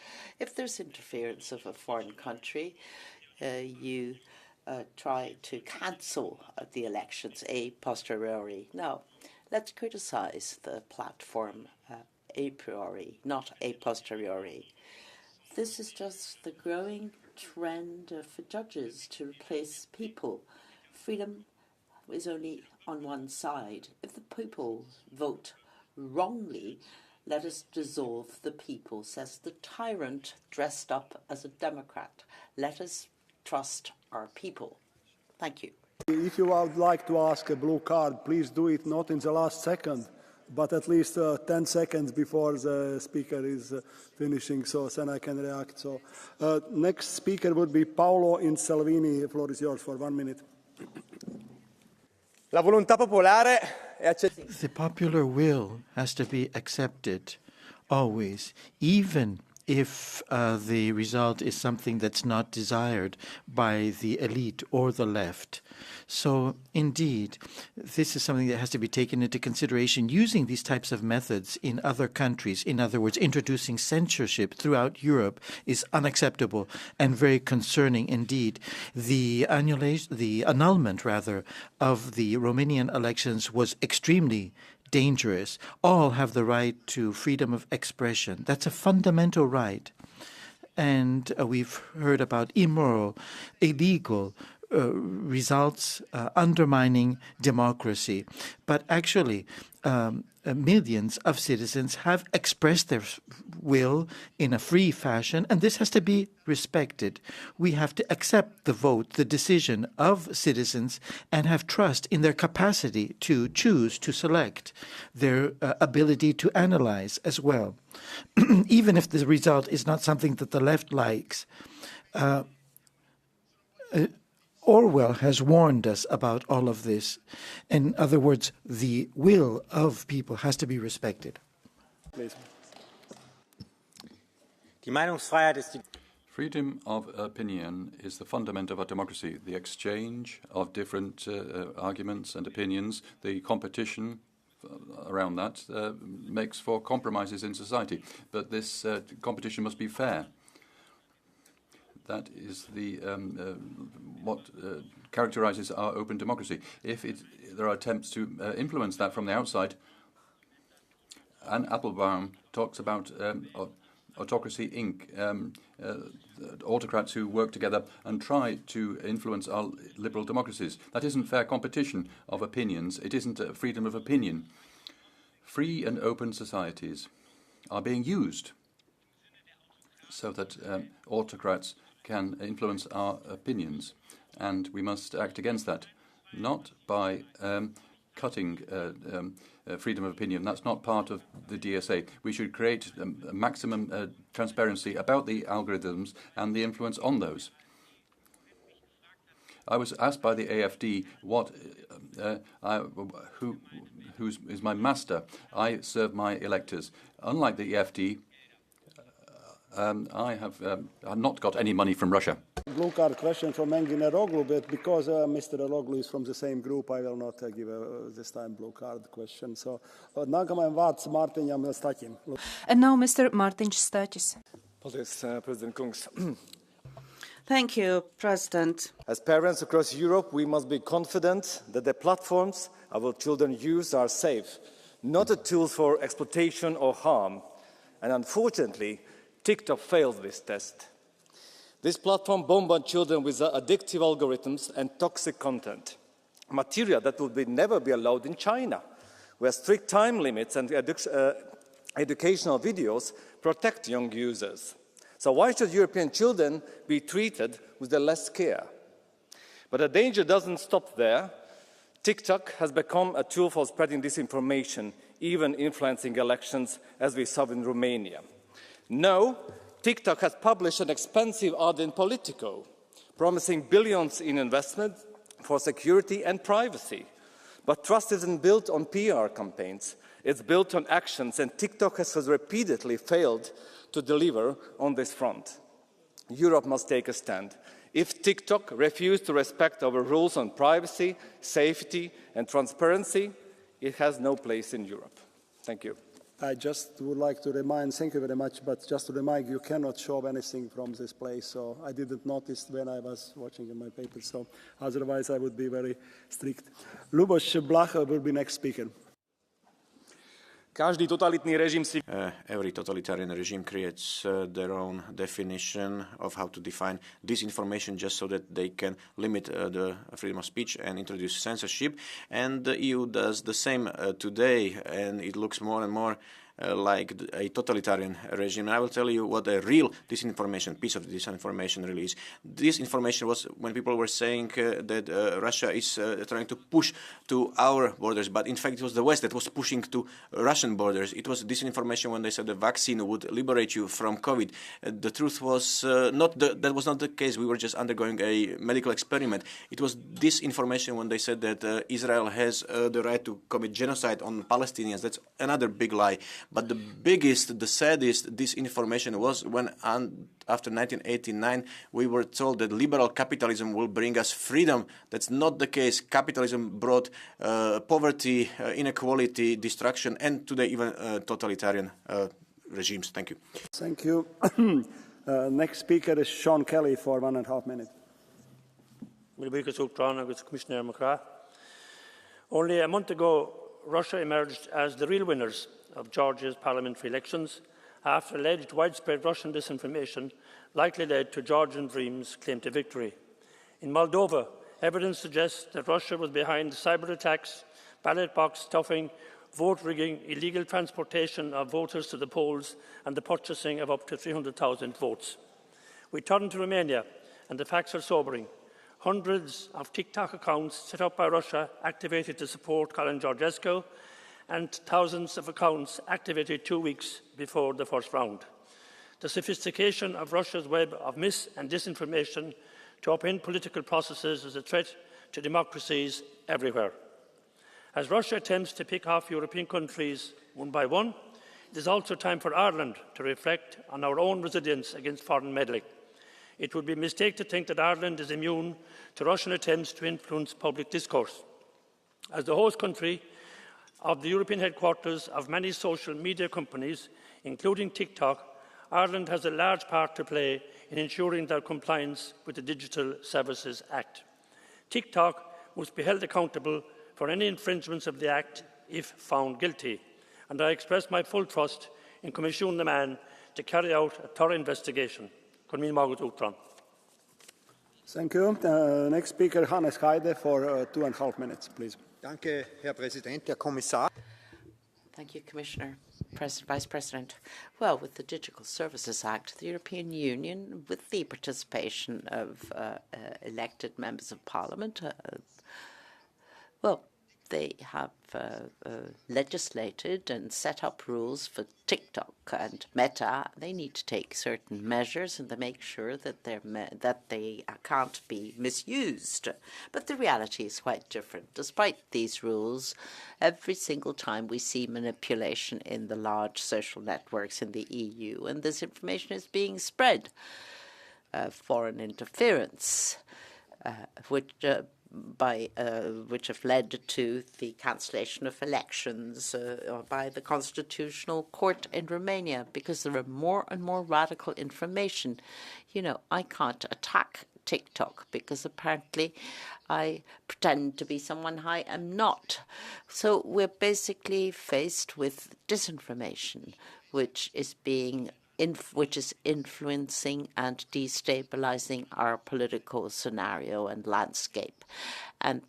If there's interference of a foreign country, you try to cancel the elections a posteriori. Now, let's criticize the platform a priori, not a posteriori. This is just the growing trend for judges to replace people. Freedom is only on one side. If the people vote wrongly, let us dissolve the people, says the tyrant dressed up as a Democrat. Let us trust our people. Thank you. If you would like to ask a blue card, please do it not in the last second, but at least 10 seconds before the speaker is finishing, so then I can react. So, next speaker would be Paolo Insalvini. The floor is yours for 1 minute. La volontà popolare è The popular will has to be accepted always, even if the result is something that's not desired by the elite or the left. So, indeed, this is something that has to be taken into consideration. Using these types of methods in other countries, in other words, introducing censorship throughout Europe, is unacceptable and very concerning indeed. The annulment of the Romanian elections was extremely dangerous. All have the right to freedom of expression. That's a fundamental right. And we've heard about immoral, illegal results undermining democracy. But actually, millions of citizens have expressed their will in a free fashion, and this has to be respected. We have to accept the vote, the decision of citizens, and have trust in their capacity to choose, to select, their ability to analyze as well. Even if the result is not something that the left likes. Orwell has warned us about all of this. In other words, the will of people has to be respected. Please. Freedom of opinion is the fundament of our democracy. The exchange of different arguments and opinions, the competition around that makes for compromises in society. But this competition must be fair. That is the what characterizes our open democracy. If there are attempts to influence that from the outside, Anne Applebaum talks about Autocracy Inc., autocrats who work together and try to influence our liberal democracies. That isn't fair competition of opinions. It isn't freedom of opinion. Free and open societies are being used so that autocrats can influence our opinions, and we must act against that, not by cutting freedom of opinion. That's not part of the DSA. We should create maximum transparency about the algorithms and the influence on those. I was asked by the AFD who is my master. I serve my electors. Unlike the AFD, I have not got any money from Russia. Blue card question from Engin Eroglu, but because Mr. Eroglu is from the same group, I will not give this time blue card question. So, nākamajam vārds Mārtiņam Staķim. And now Mr. Mārtiņš Staķis. Paldies, President Kungs. Thank you, President. As parents across Europe, we must be confident that the platforms our children use are safe, not a tool for exploitation or harm. And unfortunately, TikTok failed this test. This platform bombards children with addictive algorithms and toxic content, material that would never be allowed in China, where strict time limits and educational videos protect young users. So why should European children be treated with less care? But the danger doesn't stop there. TikTok has become a tool for spreading disinformation, even influencing elections, as we saw in Romania. No, TikTok has published an expensive ad in Politico, promising billions in investment for security and privacy. But trust isn't built on PR campaigns. It's built on actions, and TikTok has repeatedly failed to deliver on this front. Europe must take a stand. If TikTok refuses to respect our rules on privacy, safety, and transparency, it has no place in Europe. Thank you. I just would like to remind, thank you very much, but just to remind you cannot show anything from this place, so I didn't notice when I was watching in my paper, so otherwise I would be very strict. Luboš Blaha will be next speaker. Každý totalitný režim si... Every totalitarian regime creates their own definition of how to define disinformation just so that they can limit the freedom of speech and introduce censorship. And the EU does the same today, and it looks more and more like a totalitarian regime. And I will tell you what a real disinformation, piece of disinformation really is. This information was when people were saying that Russia is trying to push to our borders, but in fact it was the West that was pushing to Russian borders. It was disinformation when they said the vaccine would liberate you from COVID. The truth was that was not the case. We were just undergoing a medical experiment. It was disinformation when they said that Israel has the right to commit genocide on Palestinians. That's another big lie. But the biggest, the saddest disinformation was when, after 1989, we were told that liberal capitalism will bring us freedom. That's not the case. Capitalism brought poverty, inequality, destruction, and today even totalitarian regimes. Thank you. Thank you. Next speaker is Sean Kelly for 1.5 minutes. Only a month ago, Russia emerged as the real winners of Georgia's parliamentary elections after alleged widespread Russian disinformation likely led to Georgian Dream's claim to victory. In Moldova, evidence suggests that Russia was behind cyber attacks, ballot box stuffing, vote rigging, illegal transportation of voters to the polls and the purchasing of up to 300,000 votes. We turn to Romania, and the facts are sobering. Hundreds of TikTok accounts set up by Russia activated to support Colin Georgescu, and thousands of accounts activated 2 weeks before the first round. The sophistication of Russia's web of mis- and disinformation to upend political processes is a threat to democracies everywhere. As Russia attempts to pick off European countries one by one, it is also time for Ireland to reflect on our own resilience against foreign meddling. It would be a mistake to think that Ireland is immune to Russian attempts to influence public discourse. As the host country of the European headquarters of many social media companies, including TikTok, Ireland has a large part to play in ensuring their compliance with the Digital Services Act. TikTok must be held accountable for any infringements of the Act if found guilty, and I express my full trust in Commissioner Mann to carry out a thorough investigation. Thank you. Next speaker, Hannes Heide, for 2.5 minutes, please. Danke, Herr Präsident, Herr Kommissar. Thank you, Commissioner. Vice President. Well, with the Digital Services Act, the European Union, with the participation of elected members of Parliament, they have legislated and set up rules for TikTok and Meta. They need to take certain measures and to make sure that they can't be misused. But the reality is quite different. Despite these rules, every single time we see manipulation in the large social networks in the EU, and this information is being spread. Foreign interference, which have led to the cancellation of elections by the Constitutional Court in Romania, because there are more and more radical information. You know, I can't attack TikTok because apparently I pretend to be someone I am not. So we're basically faced with disinformation, which is influencing and destabilizing our political scenario and landscape. And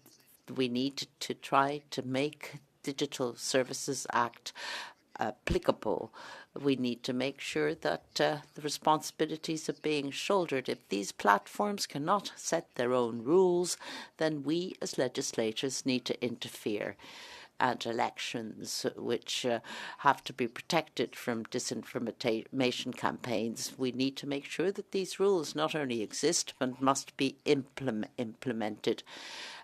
we need to try to make Digital Services Act applicable. We need to make sure that the responsibilities are being shouldered. If these platforms cannot set their own rules, then we as legislators need to interfere. And elections, which have to be protected from disinformation campaigns, we need to make sure that these rules not only exist but must be implemented.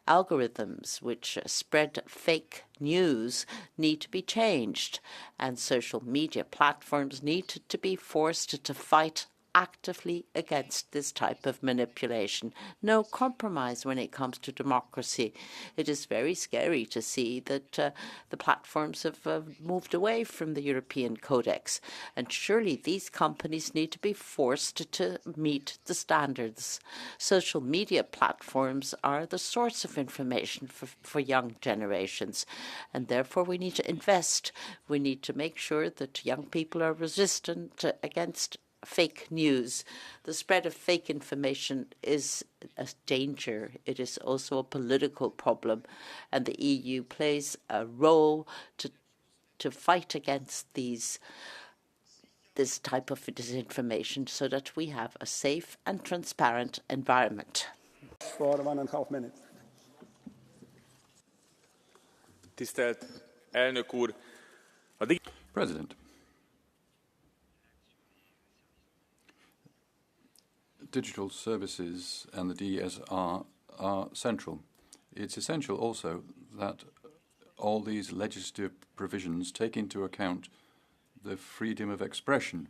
Algorithms which spread fake news need to be changed, and social media platforms need to be forced to fight actively against this type of manipulation. No compromise when it comes to democracy. It is very scary to see that the platforms have moved away from the European Codex, and surely these companies need to be forced to meet the standards. Social media platforms are the source of information for young generations, and therefore we need to invest. We need to make sure that young people are resistant against fake news. The spread of fake information is a danger. It is also a political problem, and the EU plays a role to fight against this type of disinformation so that we have a safe and transparent environment. For 1.5 minutes. Tisztelt elnök úr! President. Digital services and the DSR are central. It's essential also that all these legislative provisions take into account the freedom of expression.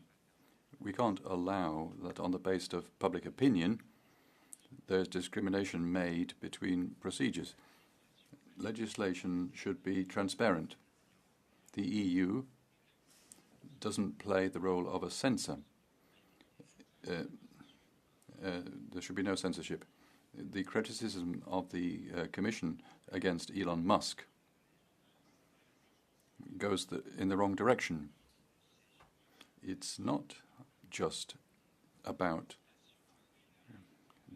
We can't allow that on the basis of public opinion there's discrimination made between procedures. Legislation should be transparent. The EU doesn't play the role of a censor. There should be no censorship. The criticism of the Commission against Elon Musk goes in the wrong direction. It's not just about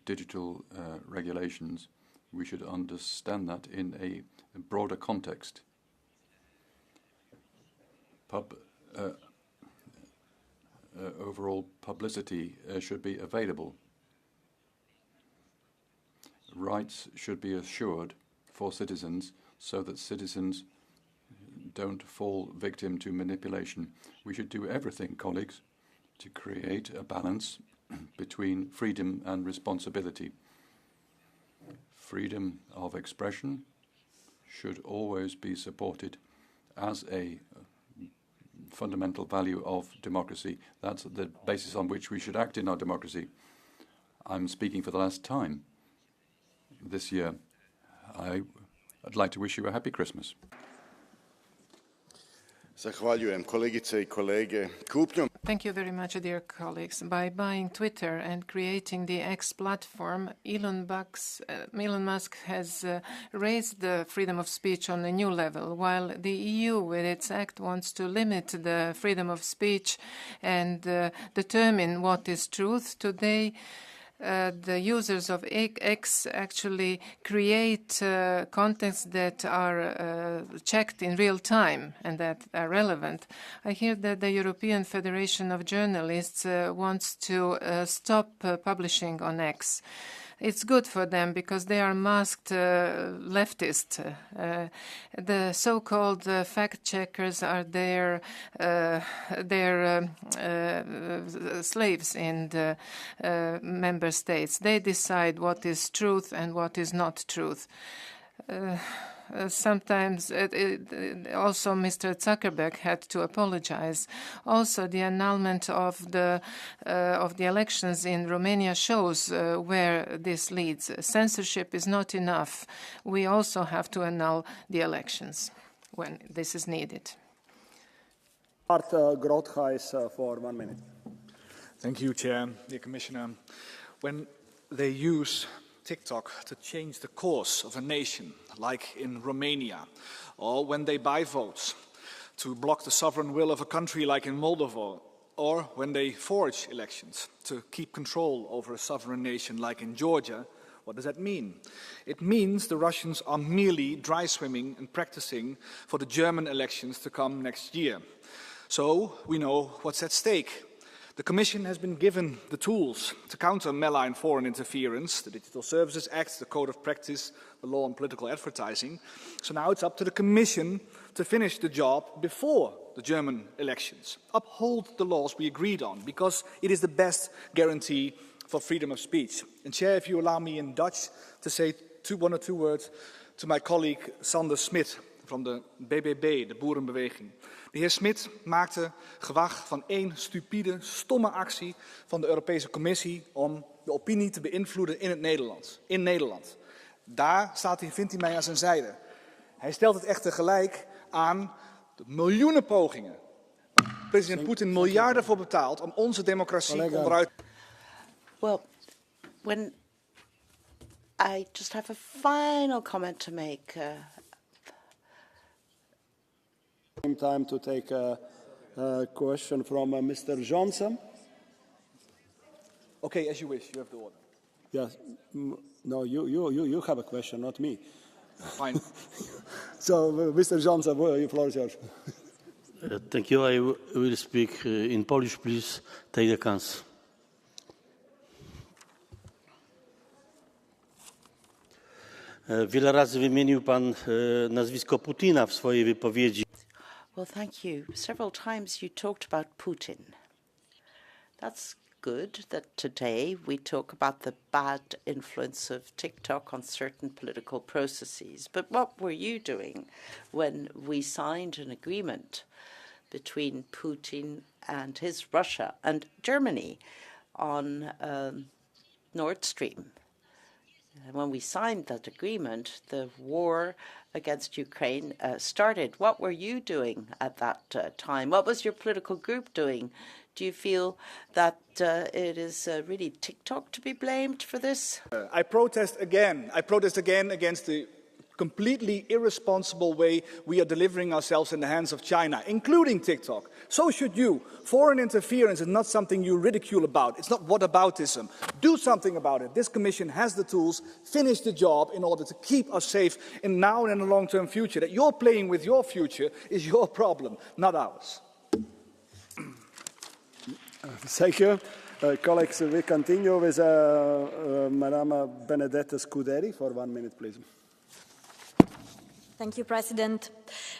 digital regulations, we should understand that in a broader context. Overall publicity should be available. Rights should be assured for citizens so that citizens don't fall victim to manipulation. We should do everything, colleagues, to create a balance between freedom and responsibility. Freedom of expression should always be supported as a fundamental value of democracy. That's the basis on which we should act in our democracy. I'm speaking for the last time this year. I'd like to wish you a happy Christmas. Zahvaljujem, kolegice I kolege. Kupnjom. Thank you very much, dear colleagues. By buying Twitter and creating the X platform, Elon Musk has raised the freedom of speech on a new level, while the EU, with its act, wants to limit the freedom of speech and determine what is truth. Today, the users of X actually create contents that are checked in real time and that are relevant. I hear that the European Federation of Journalists wants to stop publishing on X. It's good for them because they are masked leftists. The so-called fact checkers are their slaves in the member states. They decide what is truth and what is not truth. Sometimes also Mr. Zuckerberg had to apologize. Also, the annulment of the elections in Romania shows where this leads. Censorship is not enough. We also have to annul the elections when this is needed. Bart Groothuis for 1 minute. Thank you, Chair. Dear Commissioner, when they use TikTok to change the course of a nation, like in Romania, or when they buy votes to block the sovereign will of a country like in Moldova, or when they forge elections to keep control over a sovereign nation like in Georgia, what does that mean? It means the Russians are merely dry swimming and practicing for the German elections to come next year. So we know what's at stake. The Commission has been given the tools to counter malign foreign interference, the Digital Services Act, the Code of Practice, the law on political advertising. So now it's up to the Commission to finish the job before the German elections. Uphold the laws we agreed on, because it is the best guarantee for freedom of speech. And Chair, if you allow me in Dutch to say one or two words to my colleague Sander Smit van de BBB, de Boerenbeweging. De heer Smit maakte gewag van één stupide, stomme actie van de Europese Commissie om de opinie te beïnvloeden in Nederland. Daar vindt hij mij aan zijn zijde. Hij stelt het echter gelijk aan de miljoenen pogingen. President Poetin miljarden voor betaalt om onze democratie onderuit. Well, when I just have a final comment to make. Time to take a question from Mr. Johnson. Okay, as you wish. You have the order. Yes. No, you have a question, not me. Fine. So, Mr. Johnson, the floor is yours. Thank you. I will speak in Polish. Please take the chance. Wiele razy wymienił pan nazwisko Putina w swojej wypowiedzi. Well, thank you. Several times you talked about Putin. That's good that today we talk about the bad influence of TikTok on certain political processes. But what were you doing when we signed an agreement between Putin and his Russia and Germany on Nord Stream? And when we signed that agreement, the war against Ukraine started. What were you doing at that time? What was your political group doing? Do you feel that it is really TikTok to be blamed for this? I protest again. I protest again against the completely irresponsible way we are delivering ourselves in the hands of China, including TikTok. So should you. Foreign interference is not something you ridicule about. It's not whataboutism. Do something about it. This Commission has the tools. Finish the job in order to keep us safe in now and in the long-term future. That you're playing with your future is your problem, not ours. Thank you. Colleagues, we continue with Madame Benedetta Scuderi for 1 minute, please. Thank you, President.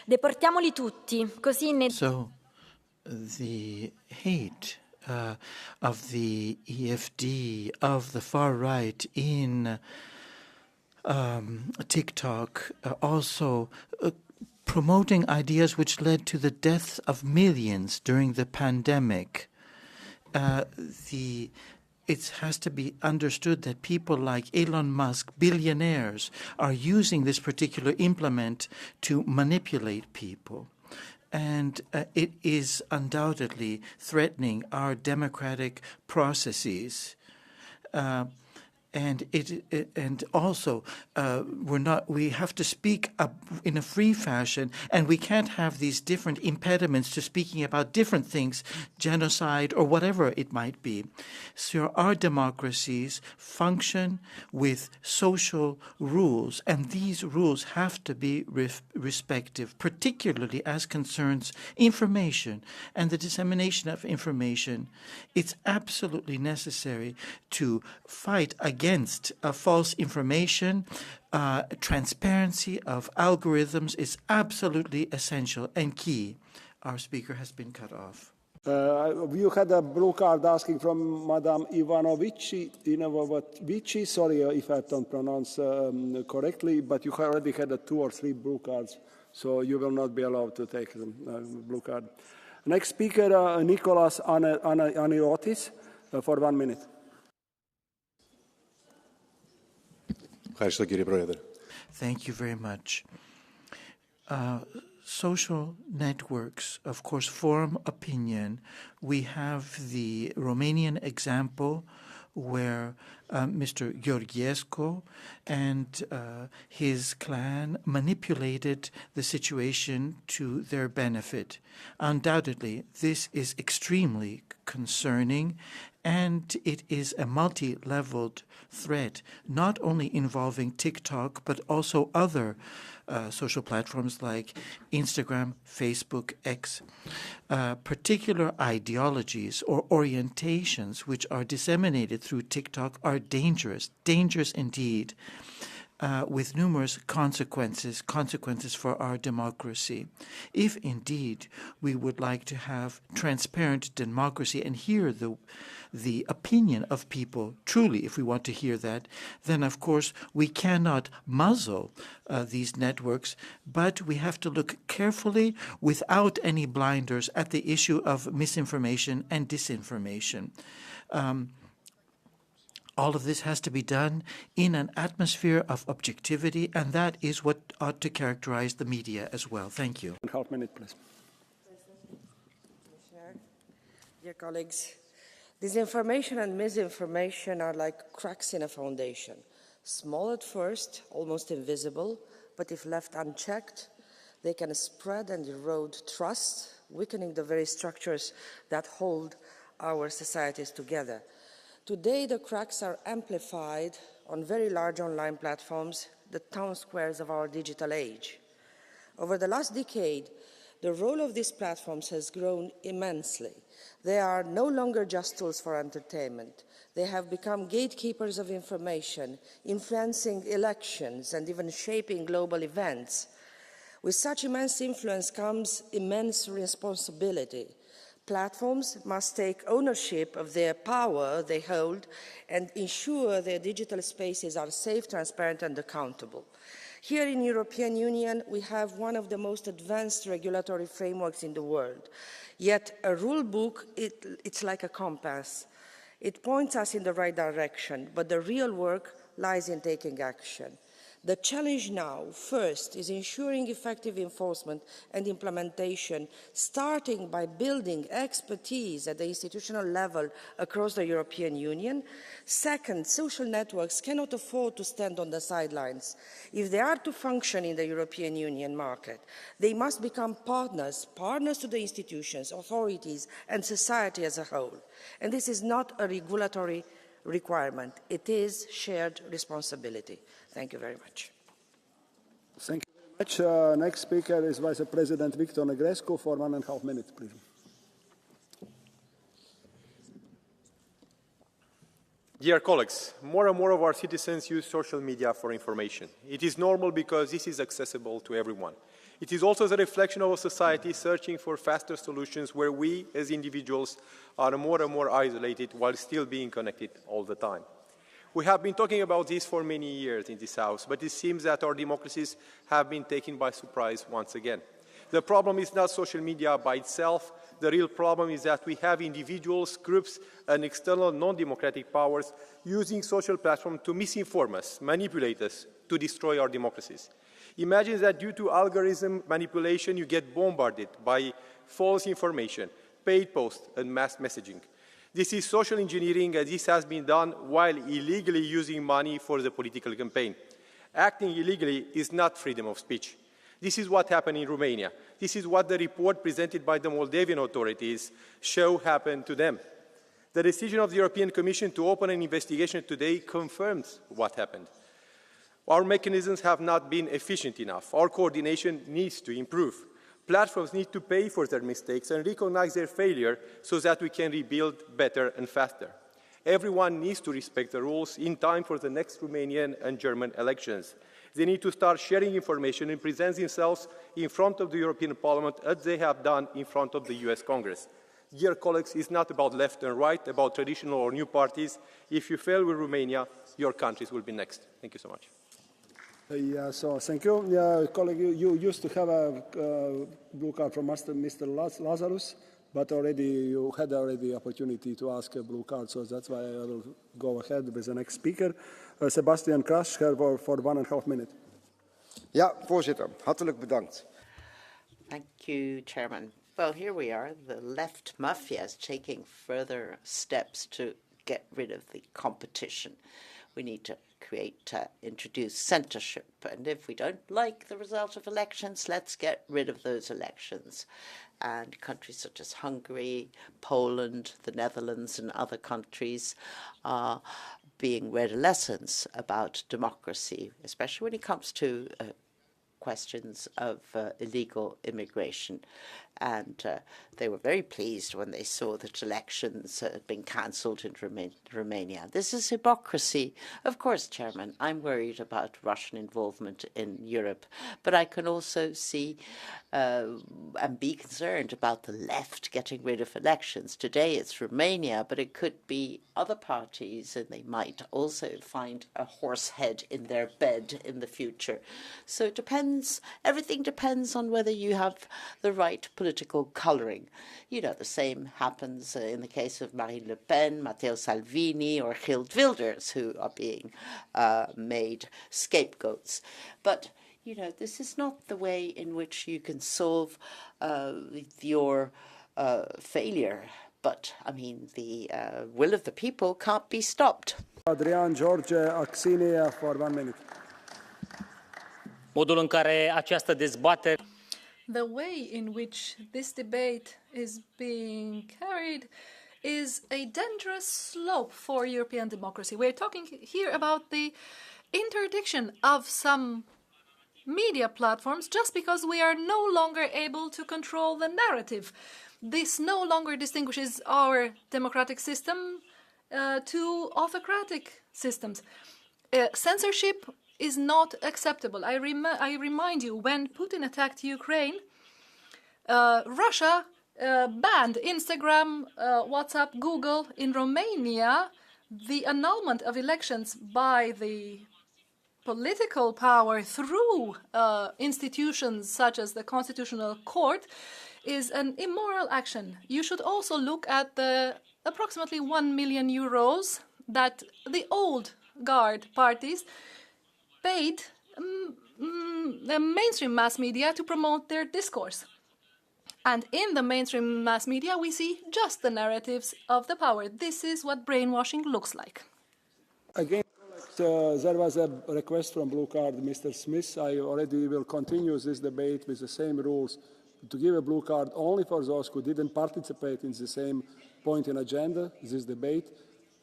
Deportiamoli tutti, così ne... So, the hate of the EFD, of the far right in TikTok, also promoting ideas which led to the deaths of millions during the pandemic. It has to be understood that people like Elon Musk, billionaires, are using this particular implement to manipulate people. And it is undoubtedly threatening our democratic processes. And also, we have to speak in a free fashion, and we can't have these different impediments to speaking about different things, genocide or whatever it might be. So our democracies function with social rules, and these rules have to be respective, particularly as concerns information and the dissemination of information. It's absolutely necessary to fight against false information. Transparency of algorithms is absolutely essential and key. Our speaker has been cut off. You had a blue card asking from Madame Ivanovici. Sorry if I don't pronounce correctly, but you already had 2 or 3 blue cards, so you will not be allowed to take the blue card. Next speaker, Nicholas Aniotis, for 1 minute. Thank you very much. Social networks, of course, form opinion. We have the Romanian example where Mr. Gheorghescu and his clan manipulated the situation to their benefit. Undoubtedly, this is extremely concerning, and it is a multi-leveled threat, not only involving TikTok, but also other social platforms like Instagram, Facebook, X. Particular ideologies or orientations which are disseminated through TikTok are dangerous indeed, with numerous consequences for our democracy. If indeed we would like to have transparent democracy and hear the opinion of people, truly, if we want to hear that, then of course we cannot muzzle these networks, but we have to look carefully without any blinders at the issue of misinformation and disinformation. All of this has to be done in an atmosphere of objectivity, and that is what ought to characterize the media as well. Thank you. Half minute, please. Dear colleagues, disinformation and misinformation are like cracks in a foundation. Small at first, almost invisible, but if left unchecked, they can spread and erode trust, weakening the very structures that hold our societies together. Today, the cracks are amplified on very large online platforms, the town squares of our digital age. Over the last decade, the role of these platforms has grown immensely. They are no longer just tools for entertainment. They have become gatekeepers of information, influencing elections and even shaping global events. With such immense influence comes immense responsibility. Platforms must take ownership of their power they hold and ensure their digital spaces are safe, transparent, and accountable. Here in the European Union, we have one of the most advanced regulatory frameworks in the world. Yet a rule book, it's like a compass. It points us in the right direction, but the real work lies in taking action. The challenge now, first, is ensuring effective enforcement and implementation, starting by building expertise at the institutional level across the European Union. Second, social networks cannot afford to stand on the sidelines. If they are to function in the European Union market, they must become partners to the institutions, authorities, and society as a whole. And this is not a regulatory requirement. It is shared responsibility. Thank you very much. Thank you very much. Next speaker is Vice President Victor Negrescu for 1.5 minutes, please. Dear colleagues, more and more of our citizens use social media for information. It is normal because this is accessible to everyone. It is also the reflection of a society searching for faster solutions where we, as individuals, are more and more isolated while still being connected all the time. We have been talking about this for many years in this House, but it seems that our democracies have been taken by surprise once again. The problem is not social media by itself. The real problem is that we have individuals, groups, and external non-democratic powers using social platforms to misinform us, manipulate us, to destroy our democracies. Imagine that due to algorithm manipulation, you get bombarded by false information, paid posts, and mass messaging. This is social engineering, and this has been done while illegally using money for the political campaign. Acting illegally is not freedom of speech. This is what happened in Romania. This is what the report presented by the Moldovan authorities show happened to them. The decision of the European Commission to open an investigation today confirms what happened. Our mechanisms have not been efficient enough. Our coordination needs to improve. Platforms need to pay for their mistakes and recognize their failure so that we can rebuild better and faster. Everyone needs to respect the rules in time for the next Romanian and German elections. They need to start sharing information and present themselves in front of the European Parliament as they have done in front of the US Congress. Dear colleagues, it's not about left and right, about traditional or new parties. If you fail with Romania, your countries will be next. Thank you so much. So thank you. Colleague, you used to have a blue card from Mr. Lazarus, but you had already opportunity to ask a blue card, so that's why I will go ahead with the next speaker. Sebastian Krasch for 1.5 minutes. Ja, voorzitter. Hartelijk bedankt. Thank you, Chairman. Well, here we are. The left mafia is taking further steps to get rid of the competition. We need to introduce censorship. And if we don't like the result of elections, let's get rid of those elections. And countries such as Hungary, Poland, the Netherlands, and other countries are being read lessons about democracy, especially when it comes to questions of illegal immigration. And they were very pleased when they saw that elections had been cancelled in Romania. This is hypocrisy. Of course, Chairman, I'm worried about Russian involvement in Europe, but I can also see and be concerned about the left getting rid of elections. Today it's Romania, but it could be other parties, and they might also find a horse head in their bed in the future. So it depends, everything depends on whether you have the right political colouring. You know, the same happens in the case of Marine Le Pen, Matteo Salvini, or Geert Wilders, who are being made scapegoats. But you know, this is not the way in which you can solve your failure. But, I mean, the will of the people can't be stopped. Adrian George Axinia for 1 minute. Modul în care această dezbatere The way in which this debate is being carried is a dangerous slope for European democracy. We're talking here about the interdiction of some media platforms just because we are no longer able to control the narrative. This no longer distinguishes our democratic system to autocratic systems. Censorship is not acceptable. I remind you, when Putin attacked Ukraine, Russia banned Instagram, WhatsApp, Google. In Romania, the annulment of elections by the political power through institutions such as the Constitutional Court is an immoral action. You should also look at the approximately 1 million euros that the old guard parties paid the mainstream mass media to promote their discourse. And in the mainstream mass media, we see just the narratives of the power. This is what brainwashing looks like. Again, there was a request from Blue Card, Mr. Smith. I already will continue this debate with the same rules to give a blue card only for those who didn't participate in the same point in agenda, this debate.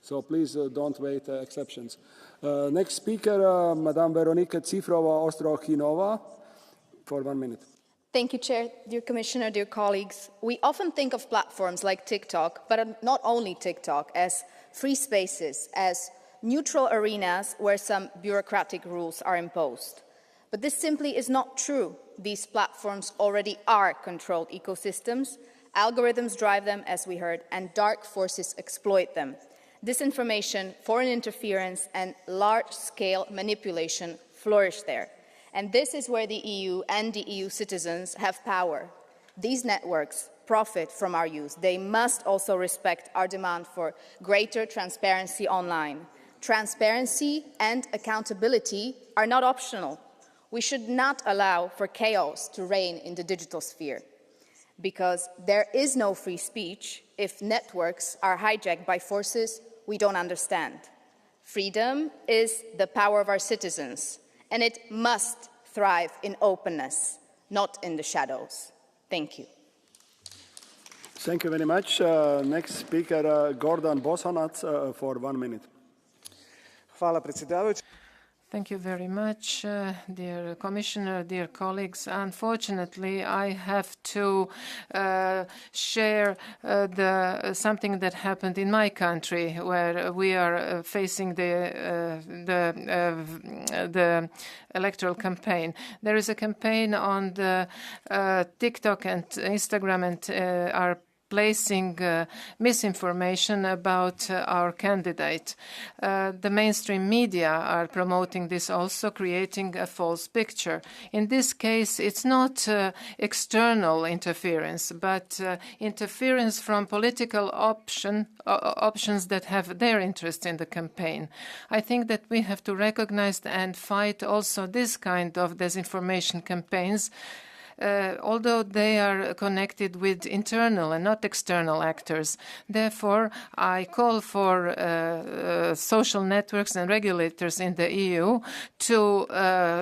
So please don't wait exceptions. Next speaker, Madame Veronika Cifrova-Ostrohinova, for 1 minute. Thank you, Chair, dear Commissioner, dear colleagues. We often think of platforms like TikTok, but not only TikTok, as free spaces, as neutral arenas where some bureaucratic rules are imposed. But this simply is not true. These platforms already are controlled ecosystems. Algorithms drive them, as we heard, and dark forces exploit them. Disinformation, foreign interference, and large-scale manipulation flourish there. And this is where the EU and the EU citizens have power. These networks profit from our use. They must also respect our demand for greater transparency online. Transparency and accountability are not optional. We should not allow for chaos to reign in the digital sphere, because there is no free speech if networks are hijacked by forces we don't understand. Freedom is the power of our citizens, and it must thrive in openness, not in the shadows. Thank you. Thank you very much. Next speaker, Gordon Bosanac, for 1 minute. Hvala predsjedavajući. Thank you very much, dear Commissioner, dear colleagues. Unfortunately, I have to share something that happened in my country, where we are facing the electoral campaign. There is a campaign on the TikTok and Instagram, and are placing misinformation about our candidate. The mainstream media are promoting this also, creating a false picture. In this case, it's not external interference, but interference from political options that have their interest in the campaign. I think that we have to recognize and fight also this kind of disinformation campaigns, although they are connected with internal and not external actors. Therefore, I call for social networks and regulators in the EU to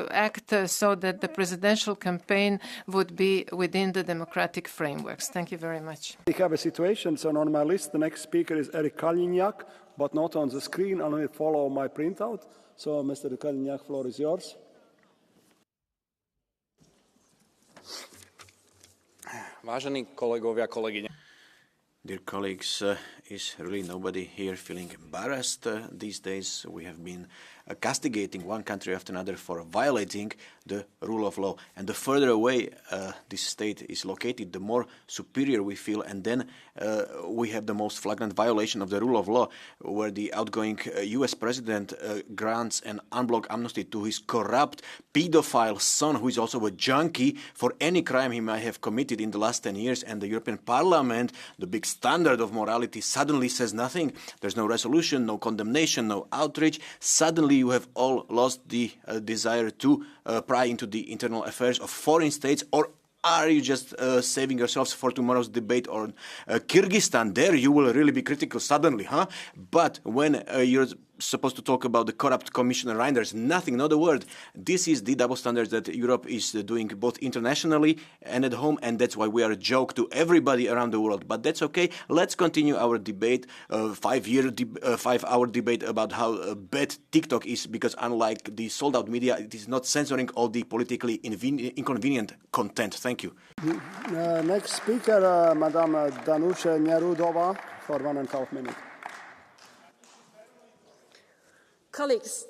act so that the presidential campaign would be within the democratic frameworks. Thank you very much. We have a situation, so on my list, the next speaker is Eric Kalinjak, but not on the screen. I'll only follow my printout. So, Mr. Kalinjak, floor is yours. Vážení kolegovia, kolegyne. Dear colleagues, is really nobody here feeling embarrassed these days? We have been castigating one country after another for violating the rule of law. And the further away this state is located, the more superior we feel. And then we have the most flagrant violation of the rule of law, where the outgoing US president grants an unblocked amnesty to his corrupt pedophile son, who is also a junkie, for any crime he might have committed in the last 10 years. And the European Parliament, the big standard of morality, suddenly says nothing. There's no resolution, no condemnation, no outrage. Suddenly you have all lost the desire to pry into the internal affairs of foreign states. Or are you just saving yourselves for tomorrow's debate on Kyrgyzstan? There you will really be critical suddenly, huh? But when you're supposed to talk about the corrupt Commissioner Reinders, nothing, not a word. This is the double standard that Europe is doing both internationally and at home, and that's why we are a joke to everybody around the world. But that's okay. Let's continue our debate, 5-hour debate about how bad TikTok is, because unlike the sold-out media, it is not censoring all the politically inconvenient content. Thank you. Next speaker, Madame Danuša Nerudova, for 1.5 minutes. Colleagues,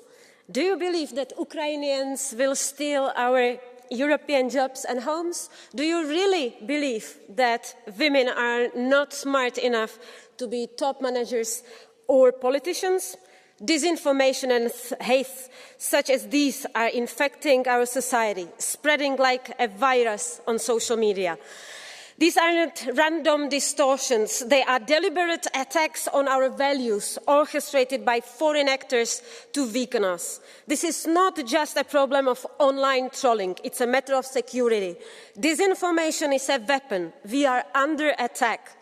do you believe that Ukrainians will steal our European jobs and homes? Do you really believe that women are not smart enough to be top managers or politicians? Disinformation and hate such as these are infecting our society, spreading like a virus on social media. These are not random distortions. They are deliberate attacks on our values, orchestrated by foreign actors to weaken us. This is not just a problem of online trolling. It's a matter of security. Disinformation is a weapon. We are under attack.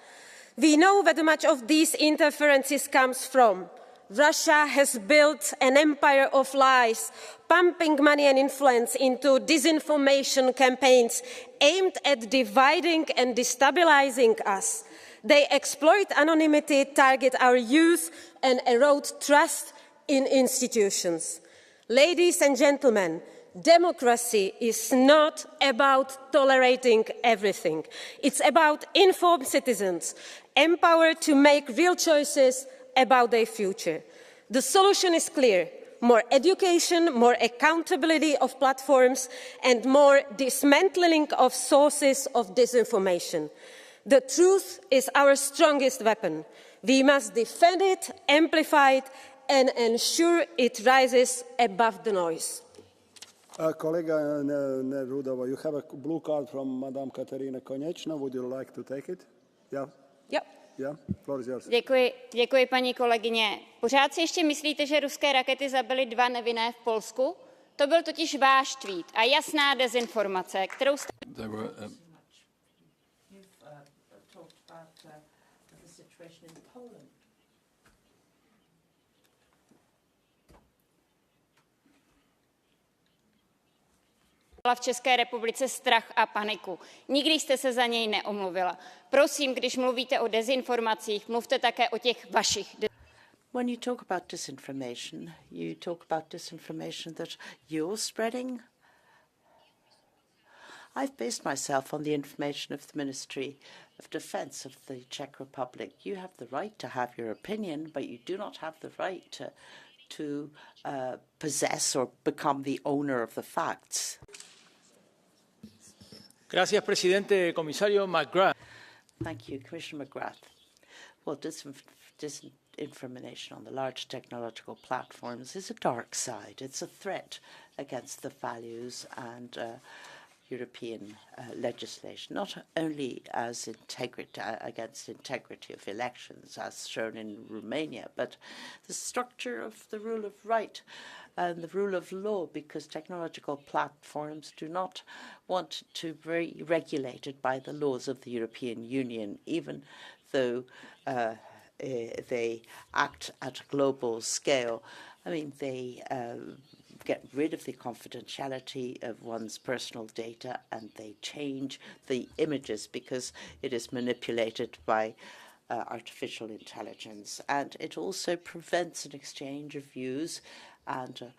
We know where much of these interferences comes from. Russia has built an empire of lies, pumping money and influence into disinformation campaigns aimed at dividing and destabilizing us. They exploit anonymity, target our youth, and erode trust in institutions. Ladies and gentlemen, democracy is not about tolerating everything. It's about informed citizens, empowered to make real choices about their future. The solution is clear: more education, more accountability of platforms, and more dismantling of sources of disinformation. The truth is our strongest weapon. We must defend it, amplify it, and ensure it rises above the noise. Kolega Nerudova, you have a blue card from Madame Katerina Konečná. Would you like to take it? Yeah? Yep. Yeah, floor is yours. Děkuji, paní kolegyně. Pořád si ještě myslíte, že ruské rakety zabily 2 nevinné v Polsku? To byl totiž váš tweet a jasná dezinformace, kterou jste... v České republice strach a paniku. Nikdy jste se za něj neomluvila. Prosím, když mluvíte o dezinformacích, mluvte také o těch vašich. When you talk about disinformation, you talk about disinformation that you're spreading. I've based myself on the information of the Ministry of Defense of the Czech Republic. You have the right to have your opinion, but you do not have the right to possess or become the owner of the facts. Gracias, presidente. Comisario McGrath. Thank you, Commissioner McGrath. Well, disinformation on the large technological platforms is a dark side. It's a threat against the values and European legislation, not only as against integrity of elections, as shown in Romania, but the structure of the rule of right and the rule of law, because technological platforms do not want to be regulated by the laws of the European Union, even though they act at a global scale. I mean, they get rid of the confidentiality of one's personal data, and they change the images because it is manipulated by artificial intelligence. And it also prevents an exchange of views and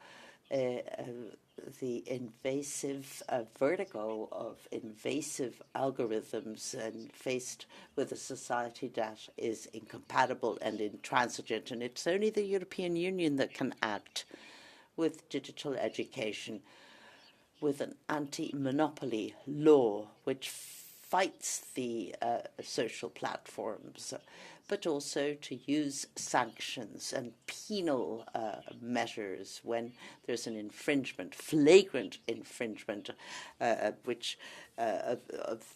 the invasive vertigo of invasive algorithms, and faced with a society that is incompatible and intransigent. And it's only the European Union that can act with digital education, with an anti-monopoly law which fights the social platforms, but also to use sanctions and penal measures when there's an infringement, flagrant infringement, of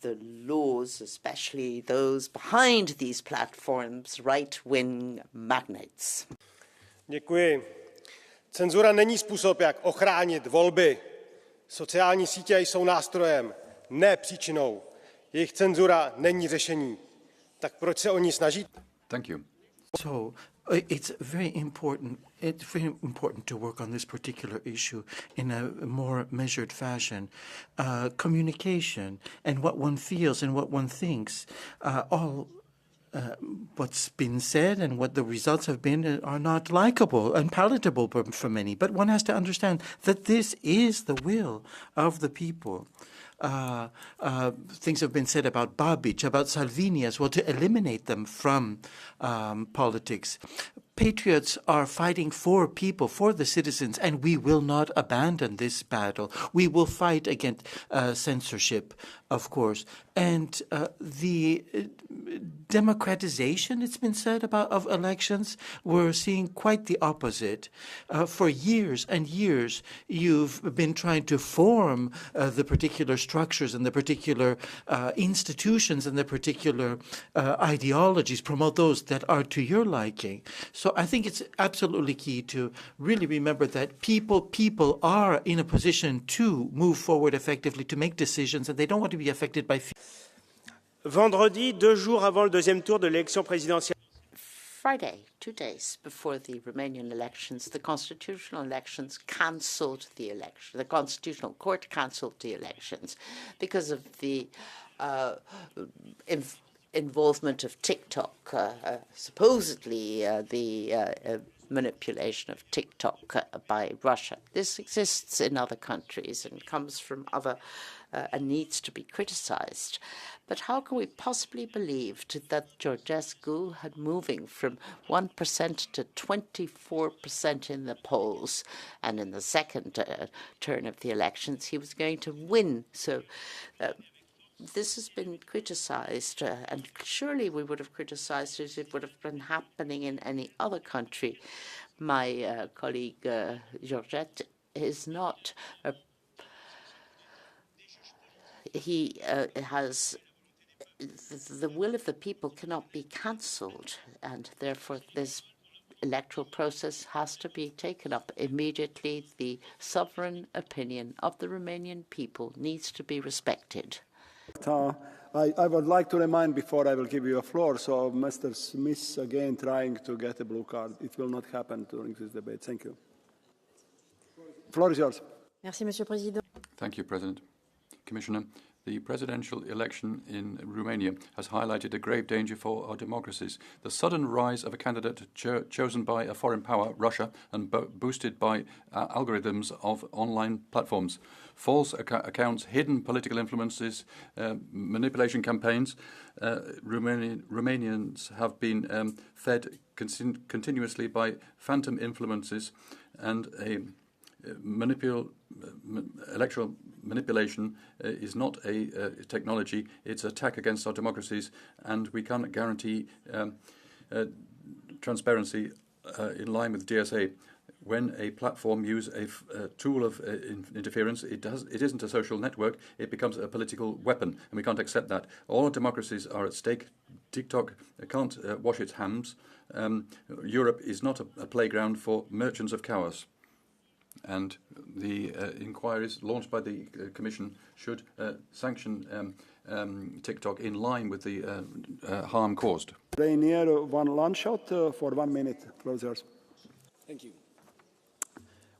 the laws, especially those behind these platforms, right-wing magnates. Děkuji. Cenzura není způsob, jak ochránit volby. Sociální sítě jsou nástrojem, ne příčinou. Jejich cenzura není řešení. Tak proč se o ní snažíte? Thank you. So it's very important. It's very important to work on this particular issue in a more measured fashion. Communication and what one feels and what one thinks, what's been said and what the results have been are not likable and palatable for many. But one has to understand that this is the will of the people. Things have been said about Babic, about Salvini as well, to eliminate them from politics. Patriots are fighting for people, for the citizens, and we will not abandon this battle. We will fight against censorship, of course. And the democratization, it's been said, of elections. We're seeing quite the opposite. For years and years, you've been trying to form the particular structures and the particular institutions and the particular ideologies, promote those that are to your liking. So I think it's absolutely key to really remember that people are in a position to move forward effectively, to make decisions, and they don't want to be affected by fear. Vendredi, 2 jours avant le deuxième tour de l'élection présidentielle. Friday, 2 days before the Romanian elections, the constitutional elections cancelled the election. The Constitutional Court cancelled the elections because of the involvement of TikTok, supposedly the manipulation of TikTok by Russia. This exists in other countries and comes from other and needs to be criticized. But how can we possibly believe that Georgescu had moving from 1% to 24% in the polls, and in the second turn of the elections he was going to win? So this has been criticized, and surely we would have criticized it if it would have been happening in any other country. My colleague Georgette is not a he has the will of the people cannot be cancelled, and therefore this electoral process has to be taken up immediately. The sovereign opinion of the Romanian people needs to be respected. I would like to remind before I will give you a floor, so Mr. Smith again trying to get a blue card. It will not happen during this debate. Thank you. The floor is yours. Merci, Monsieur le Président. Thank you, President. Commissioner, the presidential election in Romania has highlighted a grave danger for our democracies. The sudden rise of a candidate chosen by a foreign power, Russia, and boosted by algorithms of online platforms. False accounts, hidden political influences, manipulation campaigns. Romanians have been fed continuously by phantom influences and a electoral manipulation is not a technology, it's an attack against our democracies, and we can't guarantee transparency in line with DSA. When a platform uses a tool of interference, it isn't a social network, it becomes a political weapon, and we can't accept that. All our democracies are at stake. TikTok can't wash its hands. Europe is not a playground for merchants of chaos. And the inquiries launched by the Commission should sanction TikTok in line with the harm caused. Rainier, one long shot for 1 minute. Close yours. Thank you.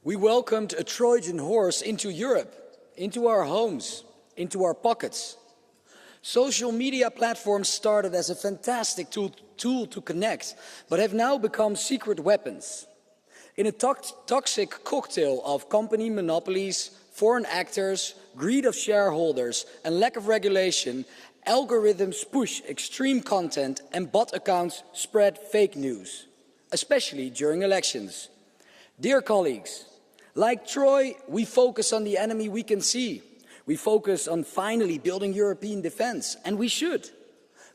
We welcomed a Trojan horse into Europe, into our homes, into our pockets. Social media platforms started as a fantastic tool to connect, but have now become secret weapons. In a toxic cocktail of company monopolies, foreign actors, greed of shareholders, and lack of regulation, algorithms push extreme content and bot accounts spread fake news, especially during elections. Dear colleagues, like Troy, we focus on the enemy we can see. We focus on finally building European defense, and we should.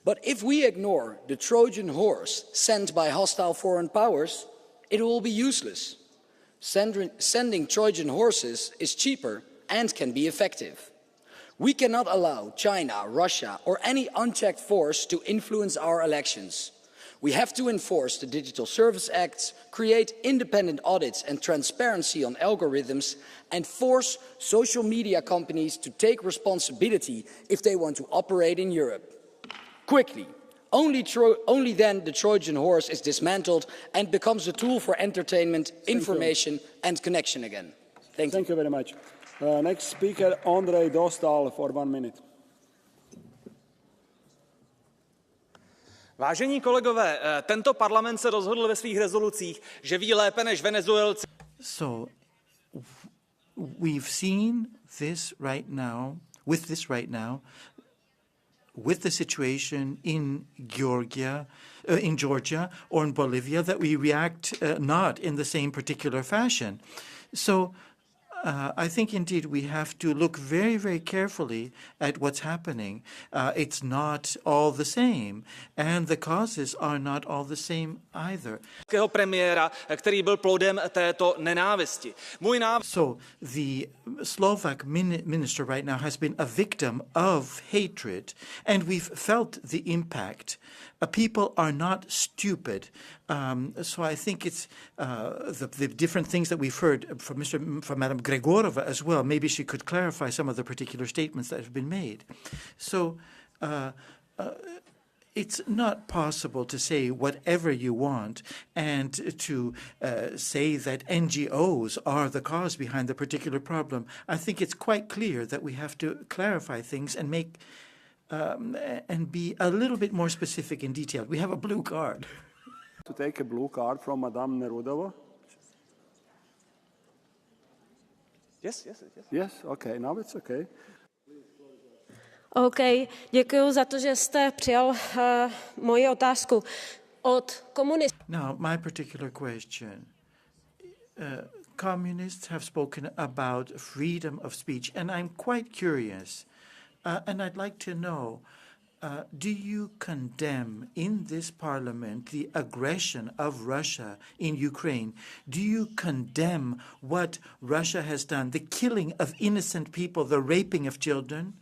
But if we ignore the Trojan horse sent by hostile foreign powers, it will be useless. Sending Trojan horses is cheaper and can be effective. We cannot allow China, Russia, or any unchecked force to influence our elections. We have to enforce the Digital Service Acts, create independent audits and transparency on algorithms, and force social media companies to take responsibility if they want to operate in Europe. Quickly. Only then the Trojan horse is dismantled and becomes a tool for entertainment, information and connection again. Thank you. Thank you very much. Next speaker, Andrei Dostal for 1 minute. Vážení kolegové, tento parlament se rozhodl ve svých rezolucích, že ví lépe než Venezuelci. So we've seen this right now, with the situation in Georgia or in Bolivia, that we react not in the same particular fashion. So I think indeed we have to look very, very carefully at what's happening. It's not all the same, and the causes are not all the same either. Premiéra, který byl plodem této nenávisti. So the Slovak minister right now has been a victim of hatred, and we've felt the impact. People are not stupid. So I think it's the different things that we've heard from Madam Gregorova as well. Maybe she could clarify some of the particular statements that have been made. So it's not possible to say whatever you want and to say that NGOs are the cause behind the particular problem. I think it's quite clear that we have to clarify things and make and be a little bit more specific and detailed. We have a blue card. To take a blue card from Madame Nerudova? Yes. Yes, okay, now it's okay. OK, děkuji za to, že jste přijal moji otázku. Od komunistů. Now, my particular question. Communists have spoken about freedom of speech, and I'm quite curious, and I'd like to know, do you condemn in this parliament the aggression of Russia in Ukraine? Do you condemn what Russia has done, the killing of innocent people, the raping of children?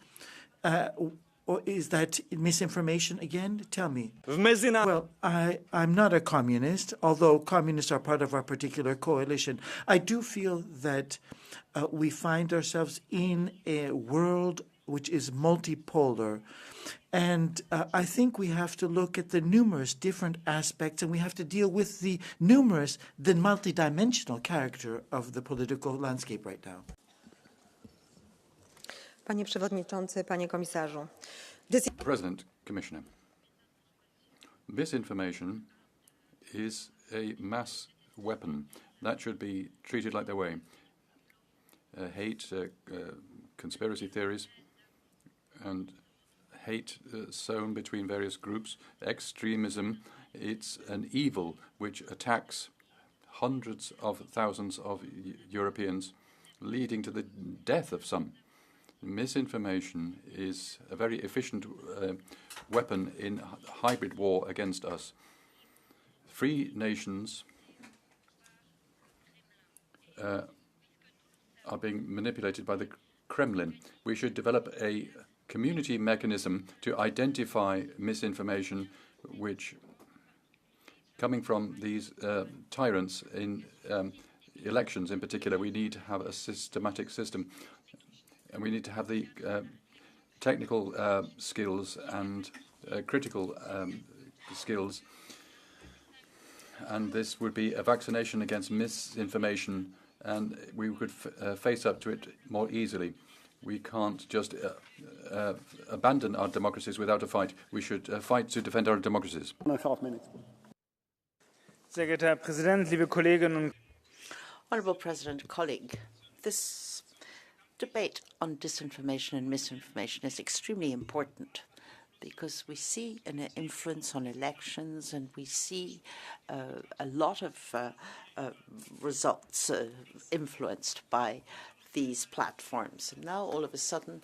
Or is that misinformation again? Tell me. Well, I'm not a communist, although communists are part of our particular coalition. I do feel that we find ourselves in a world which is multipolar. And I think we have to look at the numerous different aspects, and we have to deal with the multidimensional character of the political landscape right now. Panie Przewodniczący, Panie Komisarzu. President, Commissioner, misinformation is a mass weapon that should be treated like their way. Hate, conspiracy theories, and hate sown between various groups, extremism, it's an evil which attacks hundreds of thousands of Europeans, leading to the death of some. Misinformation is a very efficient weapon in hybrid war against us. Free nations are being manipulated by the Kremlin. We should develop a community mechanism to identify misinformation which, coming from these tyrants in elections in particular, we need to have a systematic system. And we need to have the technical skills and critical skills. And this would be a vaccination against misinformation, and we could face up to it more easily. We can't just abandon our democracies without a fight. We should fight to defend our democracies. Sehr geehrter Herr Präsident, liebe Kolleginnen und Honourable President, colleague, this debate on disinformation and misinformation is extremely important because we see an influence on elections, and we see a lot of results influenced by these platforms. And now, all of a sudden,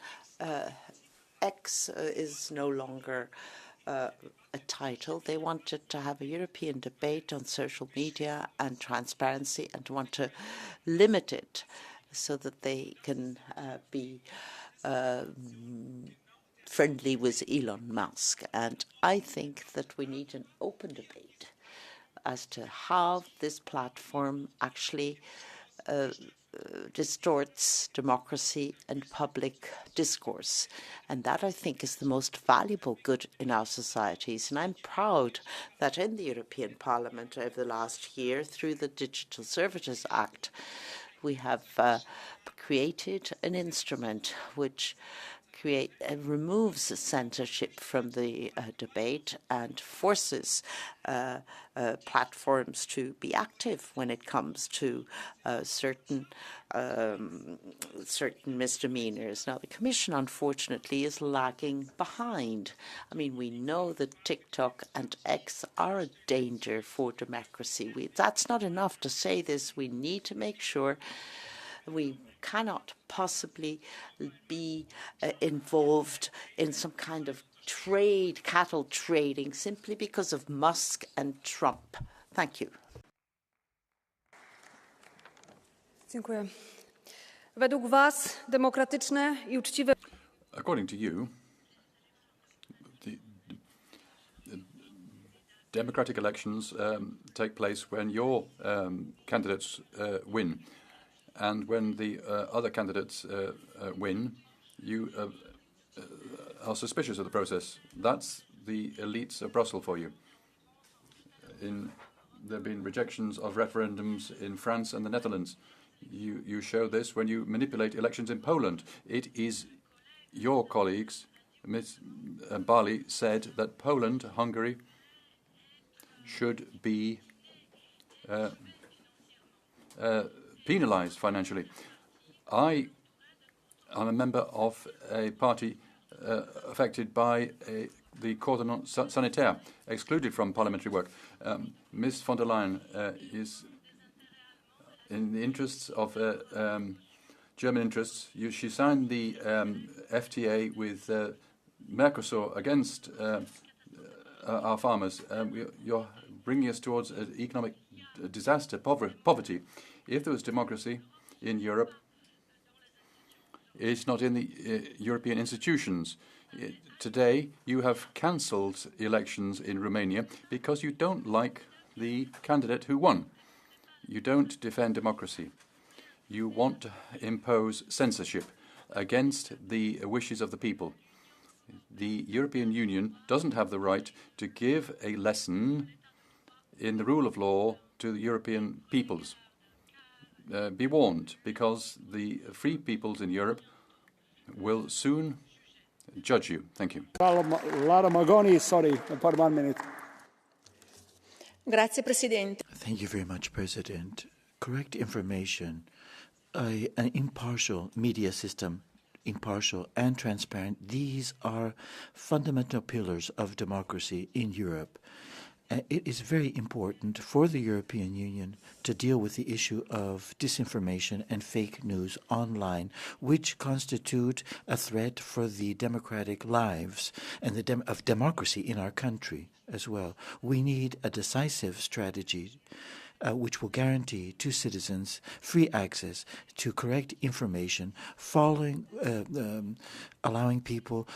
X is no longer a title. They wanted to have a European debate on social media and transparency and want to limit it so that they can be friendly with Elon Musk. And I think that we need an open debate as to how this platform actually distorts democracy and public discourse. And that, I think, is the most valuable good in our societies. And I'm proud that in the European Parliament over the last year, through the Digital Services Act, we have created an instrument which removes censorship from the debate and forces platforms to be active when it comes to certain misdemeanors. Now, the Commission, unfortunately, is lagging behind. I mean, we know that TikTok and X are a danger for democracy. That's not enough to say this. We need to make sure we cannot possibly be involved in some kind of trade, cattle trading, simply because of Musk and Trump. Thank you. Dziękuję. Według Was demokratyczne I uczciwe... According to you, the democratic elections take place when your candidates win. And when the other candidates win, you are suspicious of the process. That's the elites of Brussels for you. There have been rejections of referendums in France and the Netherlands. You show this when you manipulate elections in Poland. It is your colleagues, Ms. Barley, said that Poland, Hungary, should be penalized financially. I am a member of a party affected by the Cordon Sanitaire, excluded from parliamentary work. Ms. von der Leyen is in the interests of German interests. She signed the FTA with Mercosur against our farmers. You're bringing us towards an economic disaster, poverty. If there was democracy in Europe, it's not in the European institutions. Today, you have cancelled elections in Romania because you don't like the candidate who won. You don't defend democracy. You want to impose censorship against the wishes of the people. The European Union doesn't have the right to give a lesson in the rule of law to the European peoples. Be warned, because the free peoples in Europe will soon judge you. Thank you. Lara Magoni, sorry, for 1 minute. Grazie, Presidente. Thank you very much, President. Correct information, an impartial media system, impartial and transparent, these are fundamental pillars of democracy in Europe. It is very important for the European Union to deal with the issue of disinformation and fake news online, which constitute a threat for the democratic lives and of democracy in our country as well. We need a decisive strategy which will guarantee to citizens free access to correct information, allowing people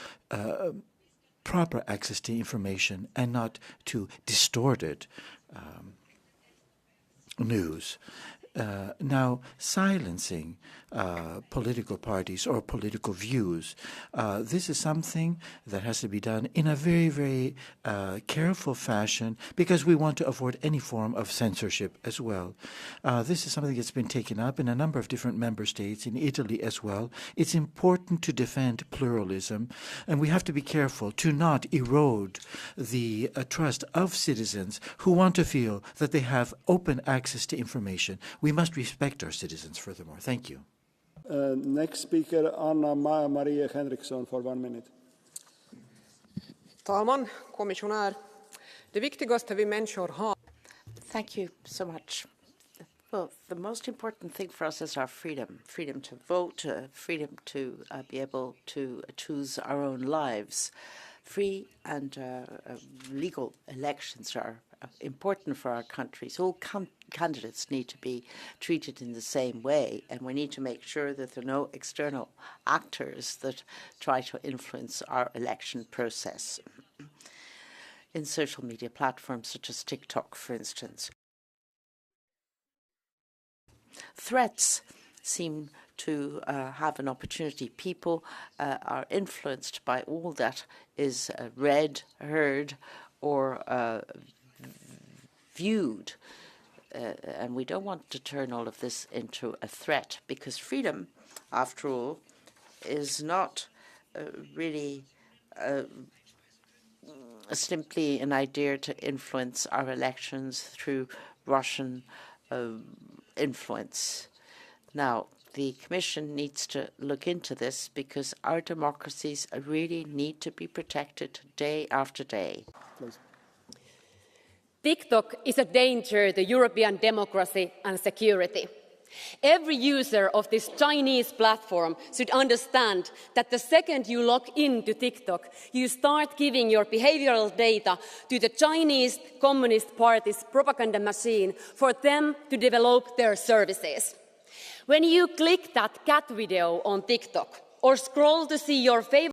proper access to information and not to distorted news. Now, silencing political parties or political views, this is something that has to be done in a very, very careful fashion, because we want to avoid any form of censorship as well. This is something that's been taken up in a number of different member states, in Italy as well. It's important to defend pluralism, and we have to be careful to not erode the trust of citizens who want to feel that they have open access to information. We must respect our citizens, furthermore. Thank you. Next speaker, Anna Maria Henriksson, for 1 minute. Talman, kommissionär. Det viktigaste vi människor har. Thank you so much. Well, the most important thing for us is our freedom to vote, freedom to be able to choose our own lives. Free and legal elections are important for our countries. All candidates need to be treated in the same way, and we need to make sure that there are no external actors that try to influence our election process in social media platforms such as TikTok, for instance. Threats seem to have an opportunity. People are influenced by all that is read, heard, or viewed. And we don't want to turn all of this into a threat, because freedom, after all, is not really simply an idea to influence our elections through Russian influence. Now, the Commission needs to look into this, because our democracies really need to be protected day after day. Please. TikTok is a danger to European democracy and security. Every user of this Chinese platform should understand that the second you log into TikTok, you start giving your behavioral data to the Chinese Communist Party's propaganda machine for them to develop their services. When you click that cat video on TikTok or scroll to see your favorite